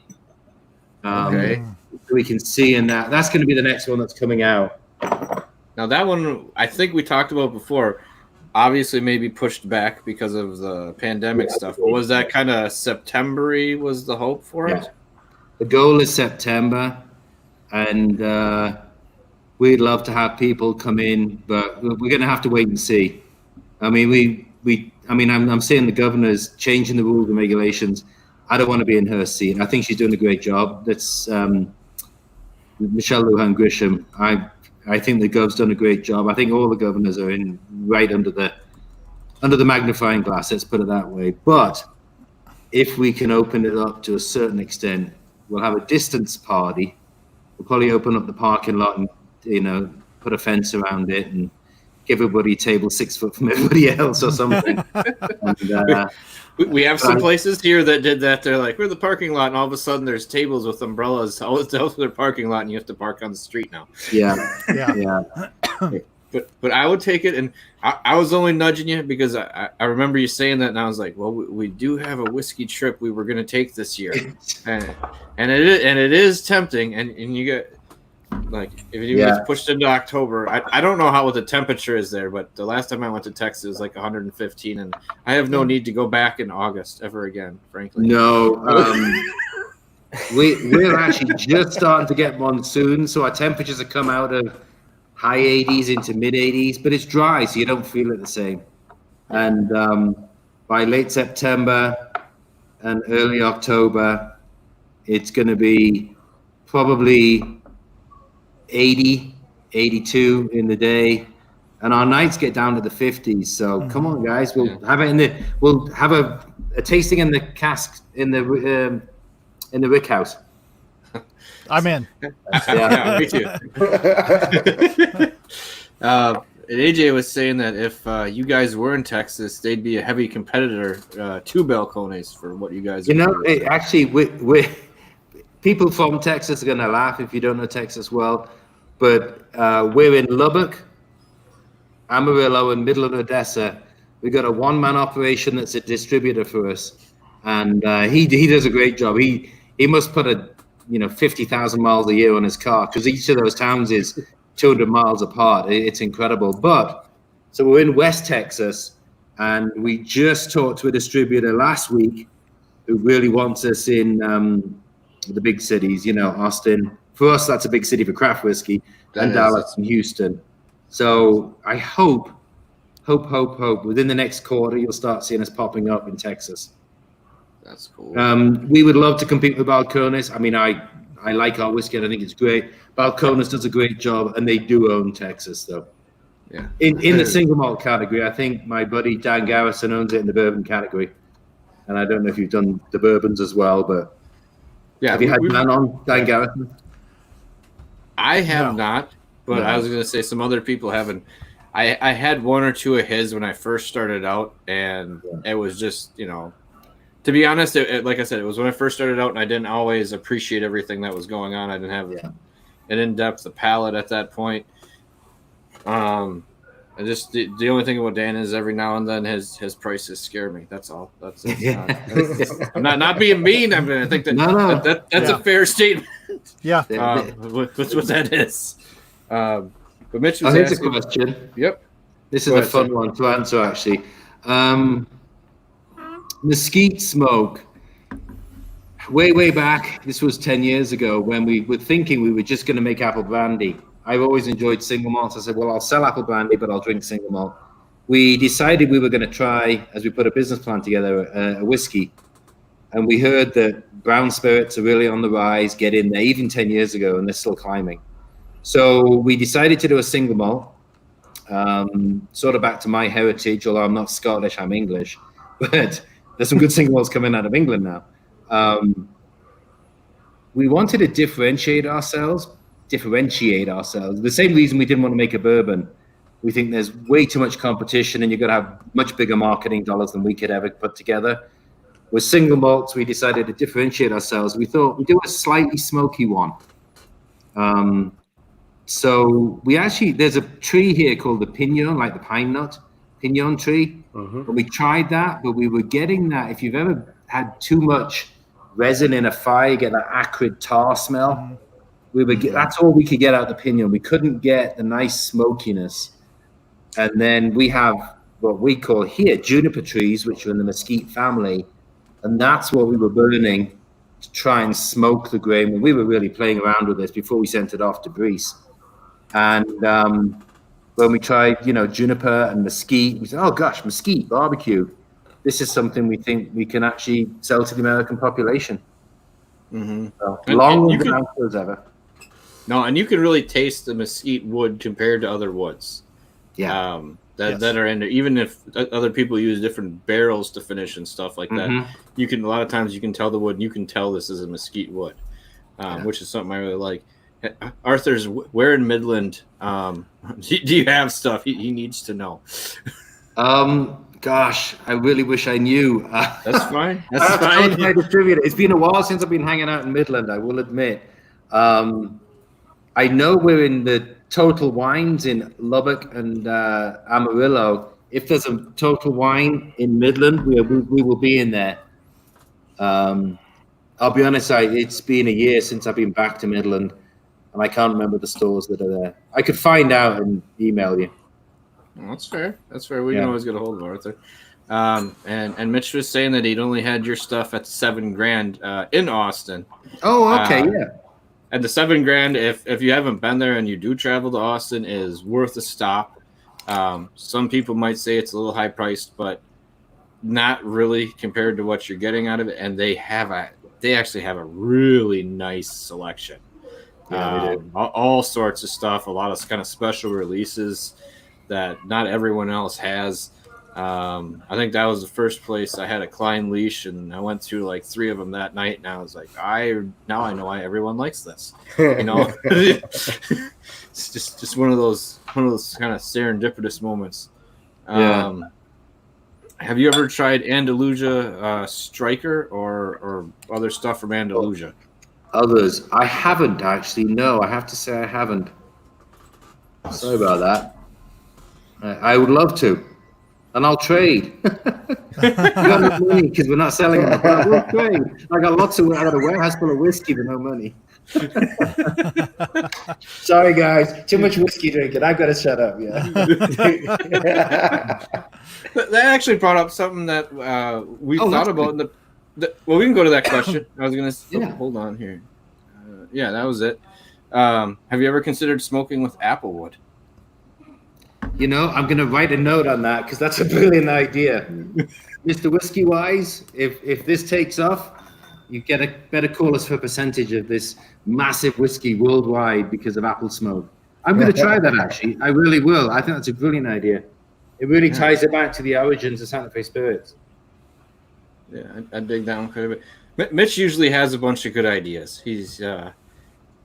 Okay. We can see in that. That's going to be the next one that's coming out. Now that one, I think we talked about before. Obviously, maybe pushed back because of the pandemic stuff. But was that kind of September-y was the hope for it? The goal is September, and we'd love to have people come in, but we're going to have to wait and see. I mean, I'm saying the governor's changing the rules and regulations. I don't want to be in her seat. I think she's doing a great job. That's Michelle Lujan Grisham. I think the gov's done a great job. I think all the governors are in right under the magnifying glass. Let's put it that way. But if we can open it up to a certain extent, we'll have a distance party. We'll probably open up the parking lot and put a fence around it and give everybody a table 6 foot from everybody else or something. And, we have some places here that did that. They're like, we're the parking lot, and all of a sudden there's tables with umbrellas all over their parking lot, and you have to park on the street now. Yeah. But I would take it, and I was only nudging you because I remember you saying that, and I was like, well, we do have a whiskey trip we were going to take this year, and it is tempting, and you get. Like if it was pushed into October, I don't know what the temperature is there, but the last time I went to Texas it was like 115, and I have no need to go back in August ever again, frankly. No, we're actually just starting to get monsoon, so our temperatures have come out of high 80s into mid 80s, but it's dry, so you don't feel it the same. And by late September and early October, it's going to be probably 80, 82 in the day, and our nights get down to the 50s. So come on, guys, we'll have it we'll have a tasting in the cask in the Rick House. I'm in. Yeah, me too. And AJ was saying that if you guys were in Texas, they'd be a heavy competitor to Balcones for what you guys are doing. Actually, we people from Texas are going to laugh if you don't know Texas well, but we're in Lubbock, Amarillo, and Midland, Odessa. We got a one-man operation that's a distributor for us, and he does a great job. He must put 50,000 miles a year on his car because each of those towns is 200 miles apart. It's incredible. But so we're in West Texas, and we just talked to a distributor last week who really wants us in the big cities, Austin. For us, that's a big city for craft whiskey, and Dallas and Houston. So I hope within the next quarter, you'll start seeing us popping up in Texas. That's cool. We would love to compete with Balcones. I mean, I like our whiskey, and I think it's great. Balcones does a great job, and they do own Texas, though. Yeah. In the single malt category, I think my buddy Dan Garrison owns it in the bourbon category. And I don't know if you've done the bourbons as well, but have you had Dan Garrison? I have not, but I was going to say some other people haven't. I had one or two of his when I first started out, and it was just, to be honest, like I said, it was when I first started out, and I didn't always appreciate everything that was going on. I didn't have an in-depth palate at that point. And just the only thing about Dan is every now and then his prices scare me. That's all. That's it. I'm not being mean. I mean, I think that's a fair statement. Yeah. What that is. But Mitch was here's asking. a question. Yep. This is a fun one to answer, actually. Mesquite smoke. Way back, this was 10 years ago, when we were thinking we were just going to make apple brandy. I've always enjoyed single malt. I said, well, I'll sell apple brandy, but I'll drink single malt. We decided we were going to try, as we put a business plan together, a whiskey. And we heard that brown spirits are really on the rise, get in there, even 10 years ago, and they're still climbing. So we decided to do a single malt, sort of back to my heritage, although I'm not Scottish, I'm English. But there's some good single malts coming out of England now. We wanted to differentiate ourselves. The same reason we didn't want to make a bourbon. We think there's way too much competition, and you're going to have much bigger marketing dollars than we could ever put together. With single malts, we decided to differentiate ourselves. We thought we'd do a slightly smoky one. So we actually, there's a tree here called the pinon, like the pine nut, pinon tree. And we tried that, but we were getting that. If you've ever had too much resin in a fire, you get that acrid tar smell. That's all we could get out of the pinon. We couldn't get the nice smokiness. And then we have what we call here juniper trees, which are in the mesquite family. And that's what we were burning to try and smoke the grain. And we were really playing around with this before we sent it off to Breeze. And when we tried, juniper and mesquite. We said, oh gosh, mesquite barbecue. This is something we think we can actually sell to the American population. Mm-hmm. So, long as ever. No, and you can really taste the mesquite wood compared to other woods. Yeah. That are in there. Even if other people use different barrels to finish and stuff like that, a lot of times you can tell the wood, and you can tell this is a mesquite wood, which is something I really like. Arthur's, where in Midland do you have stuff? He needs to know. Gosh, I really wish I knew. That's fine. That's fine. My distributor. It's been a while since I've been hanging out in Midland, I will admit. I know we're in the Total Wines in Lubbock and Amarillo. If there's a Total Wine in Midland, we will be in there. I'll be honest, it's been a year since I've been back to Midland, and I can't remember the stores that are there. I could find out and email you. Well, that's fair. That's fair. We can always get a hold of Arthur. And Mitch was saying that he'd only had your stuff at $7,000 in Austin. Oh, okay, yeah. And the $7,000, if you haven't been there and you do travel to Austin, is worth a stop. Some people might say it's a little high priced, but not really compared to what you're getting out of it. And they actually have a really nice selection. Yeah, they do. All sorts of stuff. A lot of kind of special releases that not everyone else has. I think that was the first place I had a Klein leash, and I went through like 3 of them that night, and I was like, now I know why everyone likes this. It's just one of those kind of serendipitous moments. Have you ever tried Andalusia Striker or other stuff from Andalusia? Others, I haven't actually. No, I have to say I haven't. Sorry about that. I would love to. And I'll trade. We got no money because we're not selling them. But we'll trade. I got a warehouse full of whiskey but no money. Sorry, guys. Too much whiskey drinking. I've got to shut up. Yeah. That actually brought up something that we thought about. Well, we can go to that question. I was going to hold on here. That was it. Have you ever considered smoking with applewood? I'm going to write a note on that because that's a brilliant idea. Mr. Whiskey Wise, if this takes off, you better call us for a percentage of this massive whiskey worldwide because of apple smoke. I'm going to try that, actually. I really will. I think that's a brilliant idea. It really ties it back to the origins of Santa Fe Spirits. Yeah, I dig that one quite a bit. Mitch usually has a bunch of good ideas. He's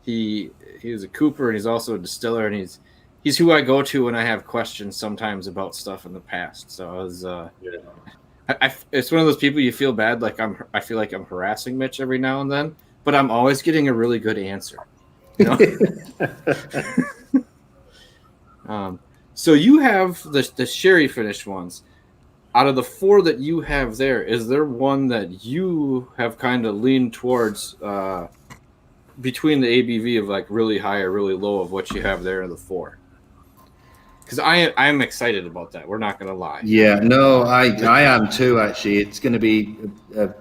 he is a cooper, and he's also a distiller, and he's who I go to when I have questions sometimes about stuff in the past. So I was it's one of those people you feel bad, like I feel like I'm harassing Mitch every now and then, but I'm always getting a really good answer. So you have the sherry finished ones. Out of the 4 that you have there, is there one that you have kind of leaned towards between the ABV of like really high or really low of what you have there in the 4? Because I'm excited about that. We're not going to lie. Yeah, no, I am too, actually. It's going to be a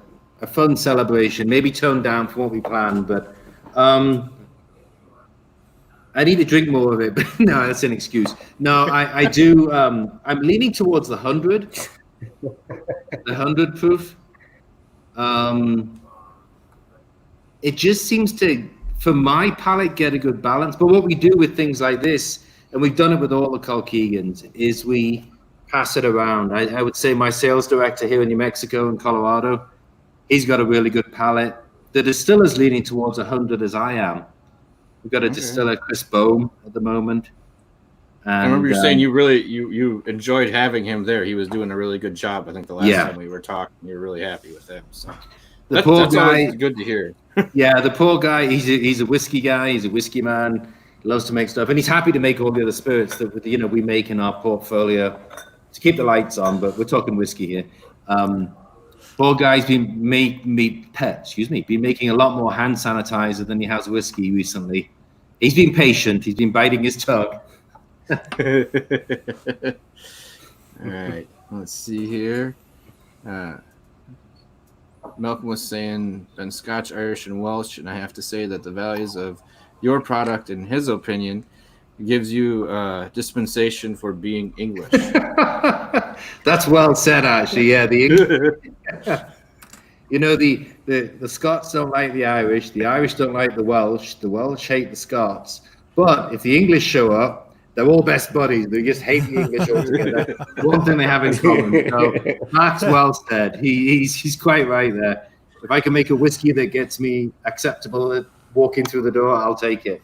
fun celebration, maybe toned down from what we planned, but I need to drink more of it. But no, that's an excuse. No, I do. I'm leaning towards the 100. The 100 proof. It just seems to, for my palate, get a good balance. But what we do with things like this, and we've done it with all the Colkegans, is we pass it around. I would say my sales director here in New Mexico and Colorado, he's got a really good palate. The distiller's leaning towards 100 as I am. We've got a distiller, Chris Bohm, at the moment. And, I remember you saying you enjoyed having him there. He was doing a really good job. I think the last time we were talking, you were really happy with him. So that's always good to hear. Yeah, the poor guy, he's a whiskey guy. He's a whiskey man. He loves to make stuff. And he's happy to make all the other spirits that we make in our portfolio to keep the lights on. But we're talking whiskey here. Poor guy's been making a lot more hand sanitizer than he has whiskey recently. He's been patient. He's been biting his tongue. All right, let's see here. Malcolm was saying been Scotch, Irish, and Welsh, and I have to say that the values of your product, in his opinion, gives you dispensation for being English. That's well said, actually. Yeah, the English. You know, the Scots don't like the Irish don't like the Welsh hate the Scots. But if the English show up, they're all best buddies. They just hate the English altogether. One thing they have in common. So Matt's well said. He's quite right there. If I can make a whiskey that gets me acceptable at walking through the door, I'll take it.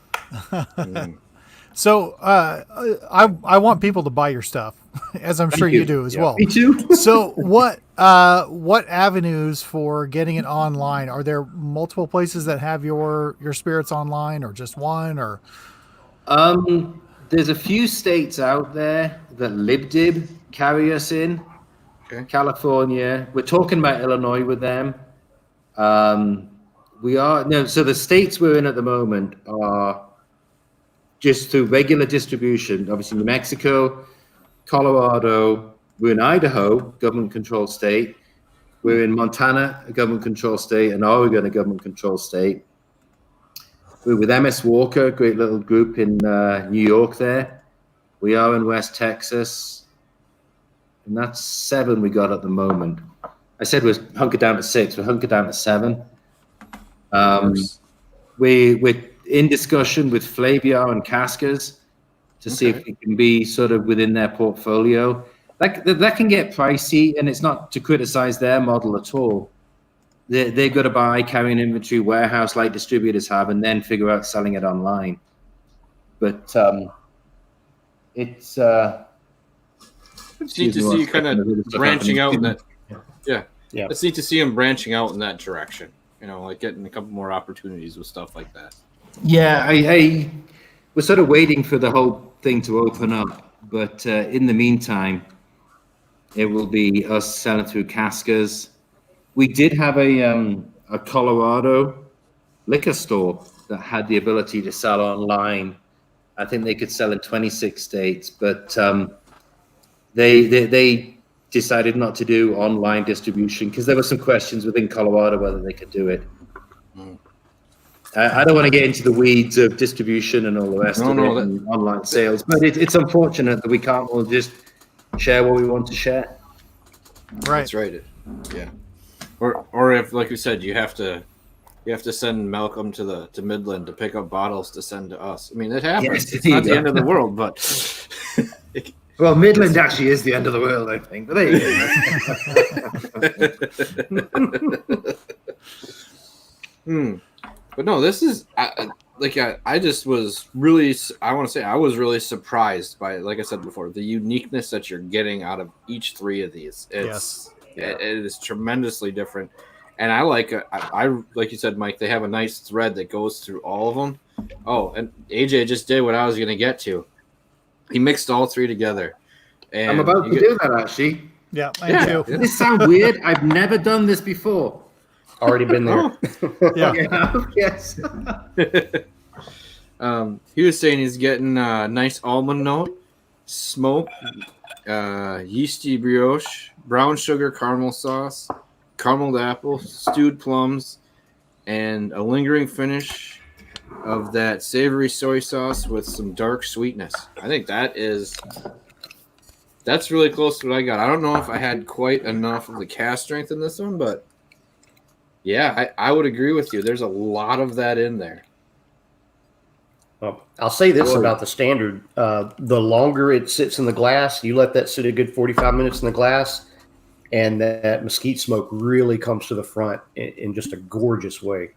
So I want people to buy your stuff, as I'm sure you do as well. Me too. So what avenues for getting it online? Are there multiple places that have your spirits online, or just one? Or there's a few states out there that LibDib carry us in. Okay. California. We're talking about Illinois with them. So the states we're in at the moment are just through regular distribution. Obviously, New Mexico, Colorado. We're in Idaho, government-controlled state. We're in Montana, a government-controlled state, and Oregon, a government-controlled state. We're with MS Walker, a great little group in New York there. We are in West Texas. And that's 7 we got at the moment. I said we're hunkered down to 6. We're hunkered down to 7. We're in discussion with Flaviar and Caskers to see if it can be sort of within their portfolio. That can get pricey, and it's not to criticize their model at all. They've got to buy, carry an inventory warehouse like distributors have, and then figure out selling it online. But it's It's neat to see you kind of branching out in that. Yeah. It's neat to see him branching out in that direction. You know, like getting a couple more opportunities with stuff like that. Yeah, we're sort of waiting for the whole thing to open up, but in the meantime, it will be us selling through Caskers. We did have a Colorado liquor store that had the ability to sell online. I think they could sell in 26 states, but they decided not to do online distribution because there were some questions within Colorado whether they could do it. I don't want to get into the weeds of distribution and all the rest of it and online sales, but it's unfortunate that we can't all just share what we want to share. Right. That's right. Yeah. Or if, like you said, you have to send Malcolm to Midland to pick up bottles to send to us. I mean, it happens. Yes, it's not the end of the world, but well, Midland actually is the end of the world, I think. But there you go. But no, this is I just was really, I want to say I was really surprised by, like I said before, the uniqueness that you're getting out of each 3 of these. It is tremendously different. And I like you said, Mike, they have a nice thread that goes through all of them. Oh, and AJ just did what I was going to get to. He mixed all 3 together. And I'm about to do that, actually. Yeah, I do. This sounds weird. I've never done this before. Already been there. Yes. He was saying he's getting a nice almond note, smoke, yeasty brioche, brown sugar caramel sauce, carameled apple, stewed plums, and a lingering finish of that savory soy sauce with some dark sweetness. I think that's really close to what I got. I don't know if I had quite enough of the Cask Strength in this one, but yeah, I would agree with you. There's a lot of that in there. Well, I'll say this about the standard. The longer it sits in the glass, you let that sit a good 45 minutes in the glass, and that mesquite smoke really comes to the front in just a gorgeous way.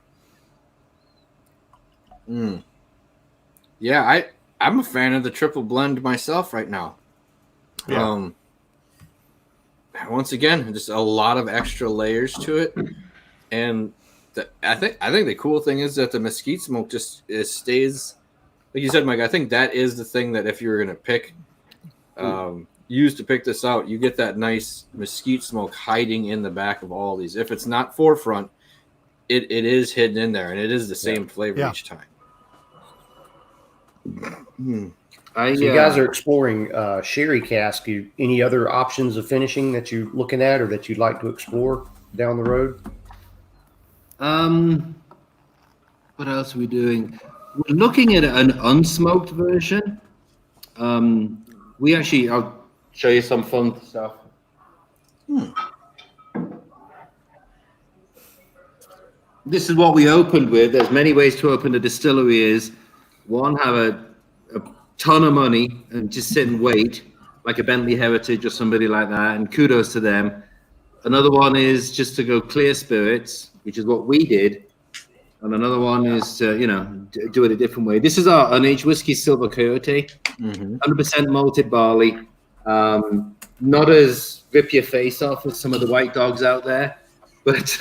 Yeah, I'm a fan of the triple blend myself right now. Yeah. Once again, just a lot of extra layers to it. And I think the cool thing is that the mesquite smoke it stays, like you said, Mike. I think that is the thing that if you're gonna pick, use to pick this out, you get that nice mesquite smoke hiding in the back of all these. If it's not forefront, it is hidden in there, and it is the same flavor each time. So you guys are exploring sherry cask. Any other options of finishing that you're looking at, or that you'd like to explore down the road? What else are we doing? We're looking at an unsmoked version I'll show you some fun stuff. This is what we opened with. There's many ways to open a distillery. Is one, have a ton of money and just sit and wait, like a Bentley Heritage or somebody like that, and kudos to them. Another one is just to go clear spirits, which is what we did. And another one is to, do it a different way. This is our unaged whiskey, Silver Coyote, 100% malted barley. Not as rip your face off as some of the white dogs out there, but it's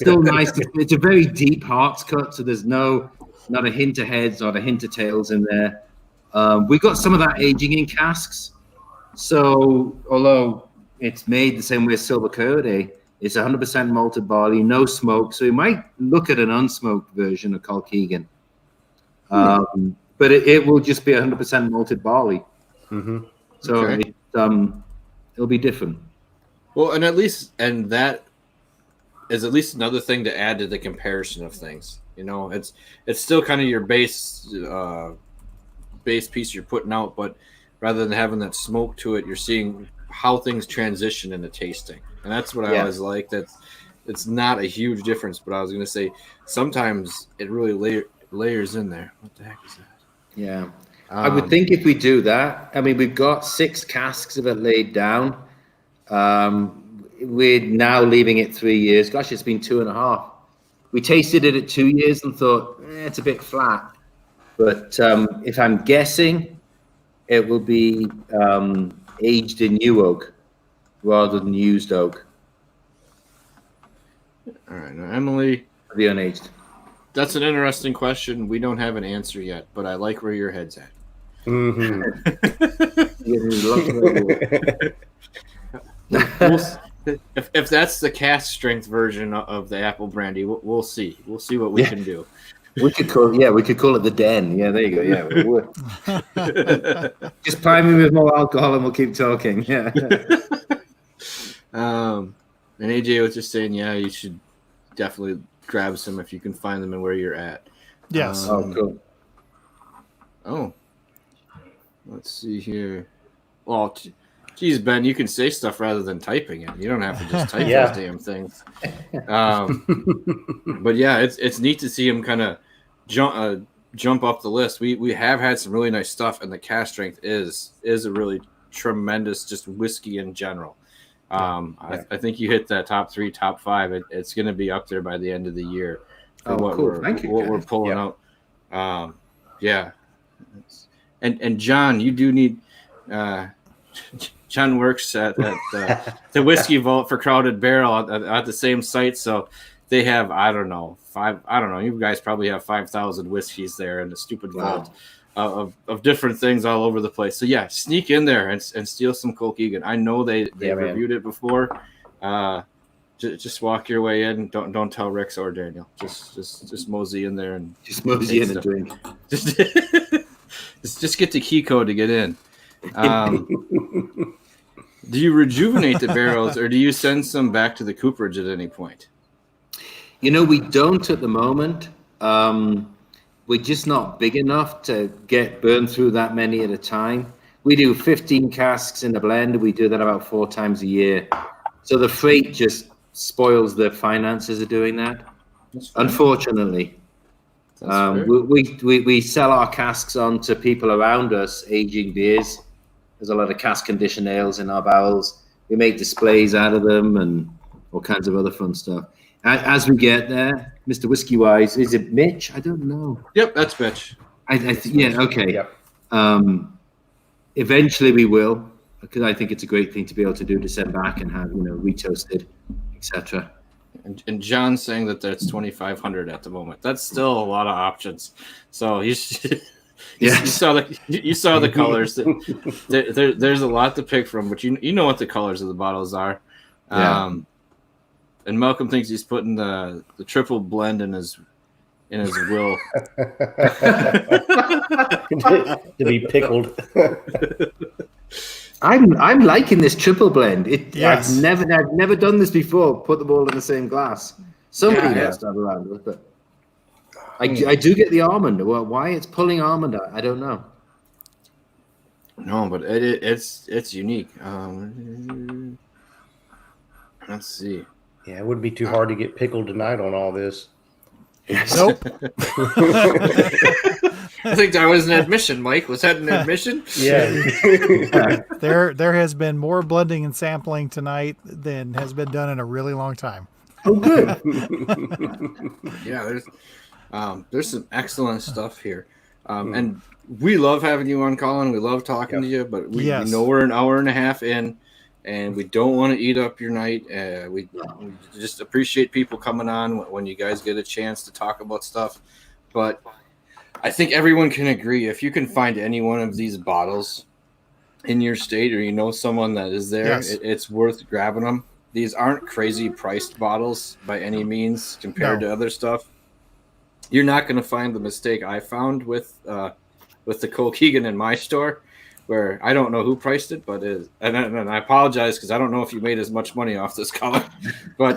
still nice. It's a very deep hearts cut, so there's not a hint of heads or a hint of tails in there. We got some of that aging in casks. So although it's made the same way as Silver Coyote, it's 100% malted barley, no smoke. So you might look at an unsmoked version of Colkegan. But it will just be 100% malted barley. So Okay. It'll be different. Well, and that is at least another thing to add to the comparison of things. It's still kind of your base piece you're putting out, but rather than having that smoke to it, you're seeing how things transition in the tasting. And that's what I always like. It's not a huge difference, but I was going to say sometimes it really layers in there. What the heck is that? Yeah. I would think if we do that, I mean, we've got 6 casks of it laid down. We're now leaving it 3 years. Gosh, it's been 2.5. We tasted it at 2 years and thought, it's a bit flat. But if I'm guessing, it will be aged in new oak rather than used oak. All right. Now, Emily, The unaged. that's an interesting question. We don't have an answer yet, but I like where your head's at. If that's the cask strength version of the apple brandy, we'll see. We'll see what we can do. We could call it the Den. Yeah, there you go. Yeah, just prime me with more alcohol and we'll keep talking. Yeah. And AJ was just saying, you should definitely grab some if you can find them and where you're at. Yes. Cool. Oh, let's see here. Well, geez, Ben, you can say stuff rather than typing it. You don't have to just type those damn things. But yeah, it's neat to see him kind of jump up the list. We have had some really nice stuff, and the Cask Strength is a really tremendous just whiskey in general. I think you hit that top 3, top 5. It's going to be up there by the end of the year for what we're pulling out. And John, you do need. John works at the Whiskey Vault for Crowded Barrel at the same site, so they have you guys probably have 5,000 whiskeys there in the stupid vault of different things all over the place. So sneak in there and steal some Colkegan. I know they reviewed it before. Just walk your way in. Don't tell Rex or Daniel. Just mosey in there and just mosey in and drink. Just get the key code to get in. Do you rejuvenate the barrels, or do you send some back to the cooperage at any point? We don't at the moment. We're just not big enough to get burned through that many at a time. We do 15 casks in the blend. We do that about 4 times a year. So the freight just spoils the finances of doing that. Unfortunately. We sell our casks on to people around us aging beers. There's a lot of cask conditioned ales in our barrels. We make displays out of them and all kinds of other fun stuff. As we get there, Mr. Whiskey Wise, is it Mitch? I don't know. Yep, that's Mitch. Okay. Yep. Eventually we will, because I think it's a great thing to be able to do, to send back and have retoasted, etc. And John's saying that that's 2,500 at the moment. That's still a lot of options. So you saw the colors. There's a lot to pick from, but you know what the colors of the bottles are. And Malcolm thinks he's putting the triple blend in his will to be pickled. I'm liking this triple blend. Yes. I've never done this before. Put them all in the same glass. Somebody has to have around it, but I do get the almond. Well, why it's pulling almond? I don't know. No, but it's unique. Let's see. Yeah, it wouldn't be too hard to get pickled tonight on all this. Nope. I think that was an admission, Mike. Was that an admission? Yeah. There has been more blending and sampling tonight than has been done in a really long time. Oh, good. Yeah, there's some excellent stuff here, and we love having you on, Colin. We love talking to you, but we know we're an hour and a half in, and we don't want to eat up your night. We just appreciate people coming on when you guys get a chance to talk about stuff. But I think everyone can agree, if you can find any one of these bottles in your state, or you know someone that is there, it's worth grabbing them. These aren't crazy priced bottles by any means compared to other stuff. You're not going to find the mistake I found with the Colkegan in my store, where I don't know who priced it, but and I apologize because I don't know if you made as much money off this color, but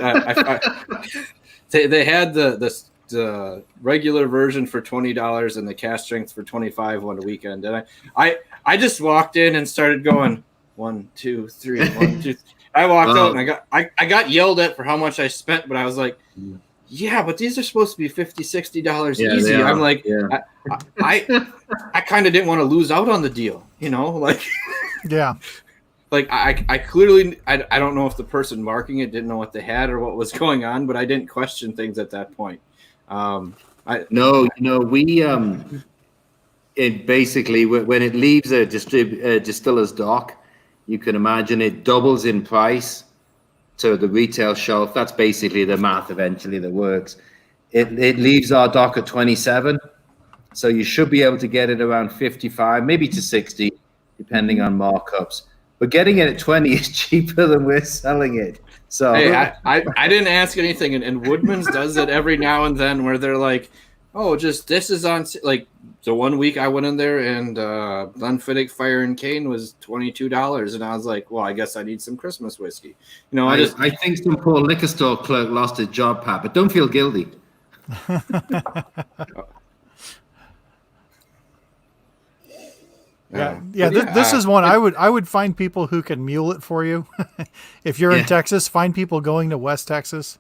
they had the regular version for $20 and the Cask Strength for $25 one weekend, and I just walked in and started going 1, 2, 3, 1, 2. I walked out and I got yelled at for how much I spent, but I was like, yeah, but these are supposed to be $50-$60 easy. I'm like, I kind of didn't want to lose out on the deal, like, yeah, like I clearly, I don't know if the person marking it didn't know what they had or what was going on, but I didn't question things at that point. It basically, when it leaves a distiller's dock, you can imagine it doubles in price to the retail shelf. That's basically the math eventually that works. It leaves our dock at 27, so you should be able to get it around 55, maybe to 60, depending on markups. But getting it at 20 is cheaper than we're selling it. So hey, I didn't ask anything, and Woodman's does it every now and then where they're like, oh, just this is on, like, the one week I went in there and Glenfiddich Fire and Cane was $22, and I was like, well, I guess I need some Christmas whiskey. I think some poor liquor store clerk lost his job, Pat, but don't feel guilty. This is one I would find people who can mule it for you. If you're in Texas, find people going to West Texas.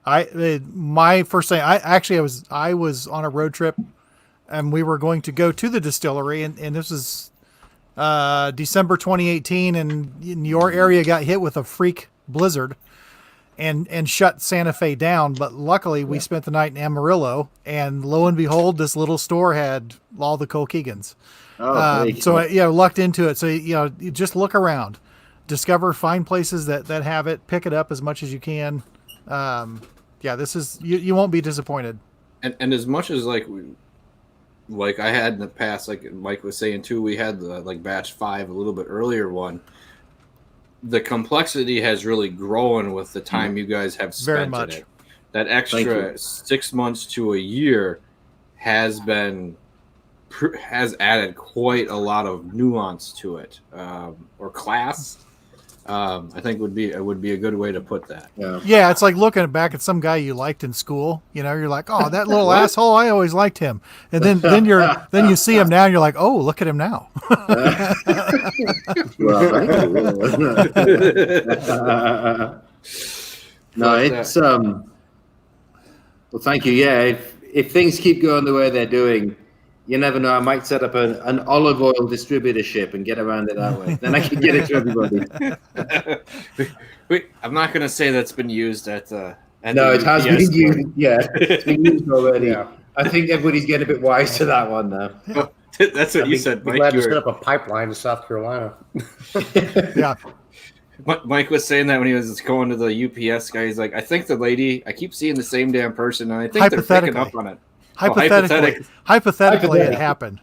My first thing, I was on a road trip, and we were going to go to the distillery, and this was December 2018, and your area got hit with a freak blizzard and shut Santa Fe down. But luckily, we spent the night in Amarillo, and lo and behold, this little store had all the Colkegans. So I lucked into it. So you just look around, discover, find places that have it, pick it up as much as you can. This is you won't be disappointed. And as much as like I had in the past, like Mike was saying too, we had the batch 5, a little bit earlier one. The complexity has really grown with the time you guys have spent Very much. in it. That extra 6 months to a year has added quite a lot of nuance to it, or class. I think would be a good way to put that. Yeah, it's like looking back at some guy you liked in school. You're like, oh, that little asshole, I always liked him. And then you see him now, and you're like, oh, look at him now. No, it's well, thank you. Yeah, if things keep going the way they're doing, you never know. I might set up an olive oil distributorship and get around it that way. Then I can get it to everybody. I'm not going to say that's been used at the. No, it has been used. Yeah, it's been used already. Yeah. I think everybody's getting a bit wise to that one now. Oh, that's what you said, Mike. Glad to set up a pipeline to South Carolina. Yeah. Mike was saying that when he was going to the UPS guy. He's like, I think the lady. I keep seeing the same damn person, and I think they're picking up on it. Hypothetically, it happened.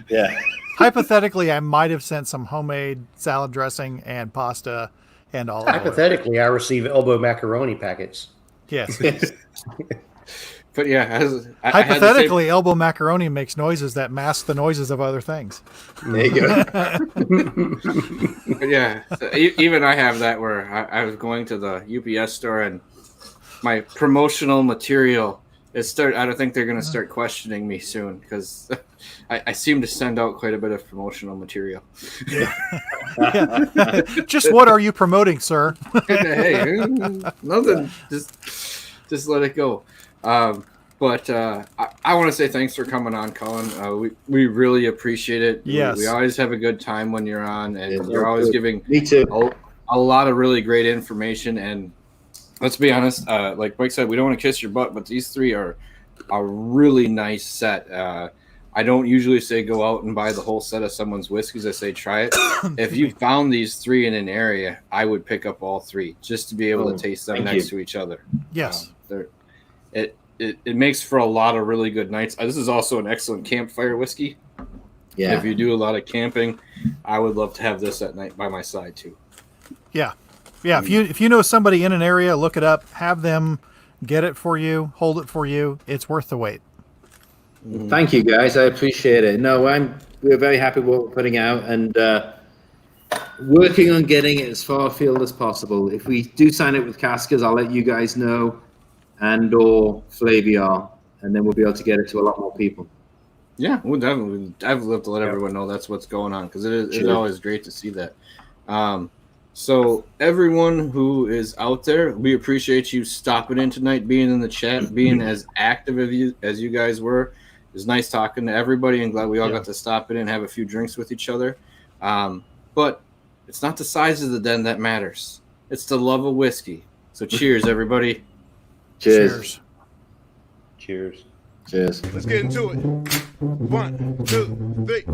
Yeah. Hypothetically, I might have sent some homemade salad dressing and pasta and all. Hypothetically, I receive elbow macaroni packets. Yes. But yeah, hypothetically, elbow macaroni makes noises that mask the noises of other things. There you go. But yeah, so even I have that where I was going to the UPS store and my promotional material I don't think they're going to start questioning me soon because I seem to send out quite a bit of promotional material. Yeah. Just what are you promoting, sir? Hey, nothing. Just let it go. But I want to say thanks for coming on, Colin. We really appreciate it. Yes. We always have a good time when you're on, and Yeah, you're always good. giving Me too. a lot of really great information. And let's be honest, like Mike said, we don't want to kiss your butt, but these three are a really nice set. I don't usually say go out and buy the whole set of someone's whiskeys. I say try it. If you found these three in an area, I would pick up all three just to be able to taste them next to each other. Yes. It makes for a lot of really good nights. This is also an excellent campfire whiskey. Yeah. If you do a lot of camping, I would love to have this at night by my side too. Yeah. Yeah. If you know somebody in an area, look it up, have them get it for you, hold it for you. It's worth the wait. Thank you, guys. I appreciate it. No, we're very happy with what we're putting out and working on getting it as far afield as possible. If we do sign it with Caskers, I'll let you guys know, and or Flaviar, and then we'll be able to get it to a lot more people. Yeah, we'll definitely. I've loved to let everyone know that's what's going on because it's always great to see that. So everyone who is out there, we appreciate you stopping in tonight, being in the chat, being as active as you guys were. It was nice talking to everybody, and glad we all got to stop in and have a few drinks with each other. But it's not the size of the den that matters; it's the love of whiskey. So cheers, everybody. Cheers. Cheers. Cheers. Let's get into it. 1, 2, 3.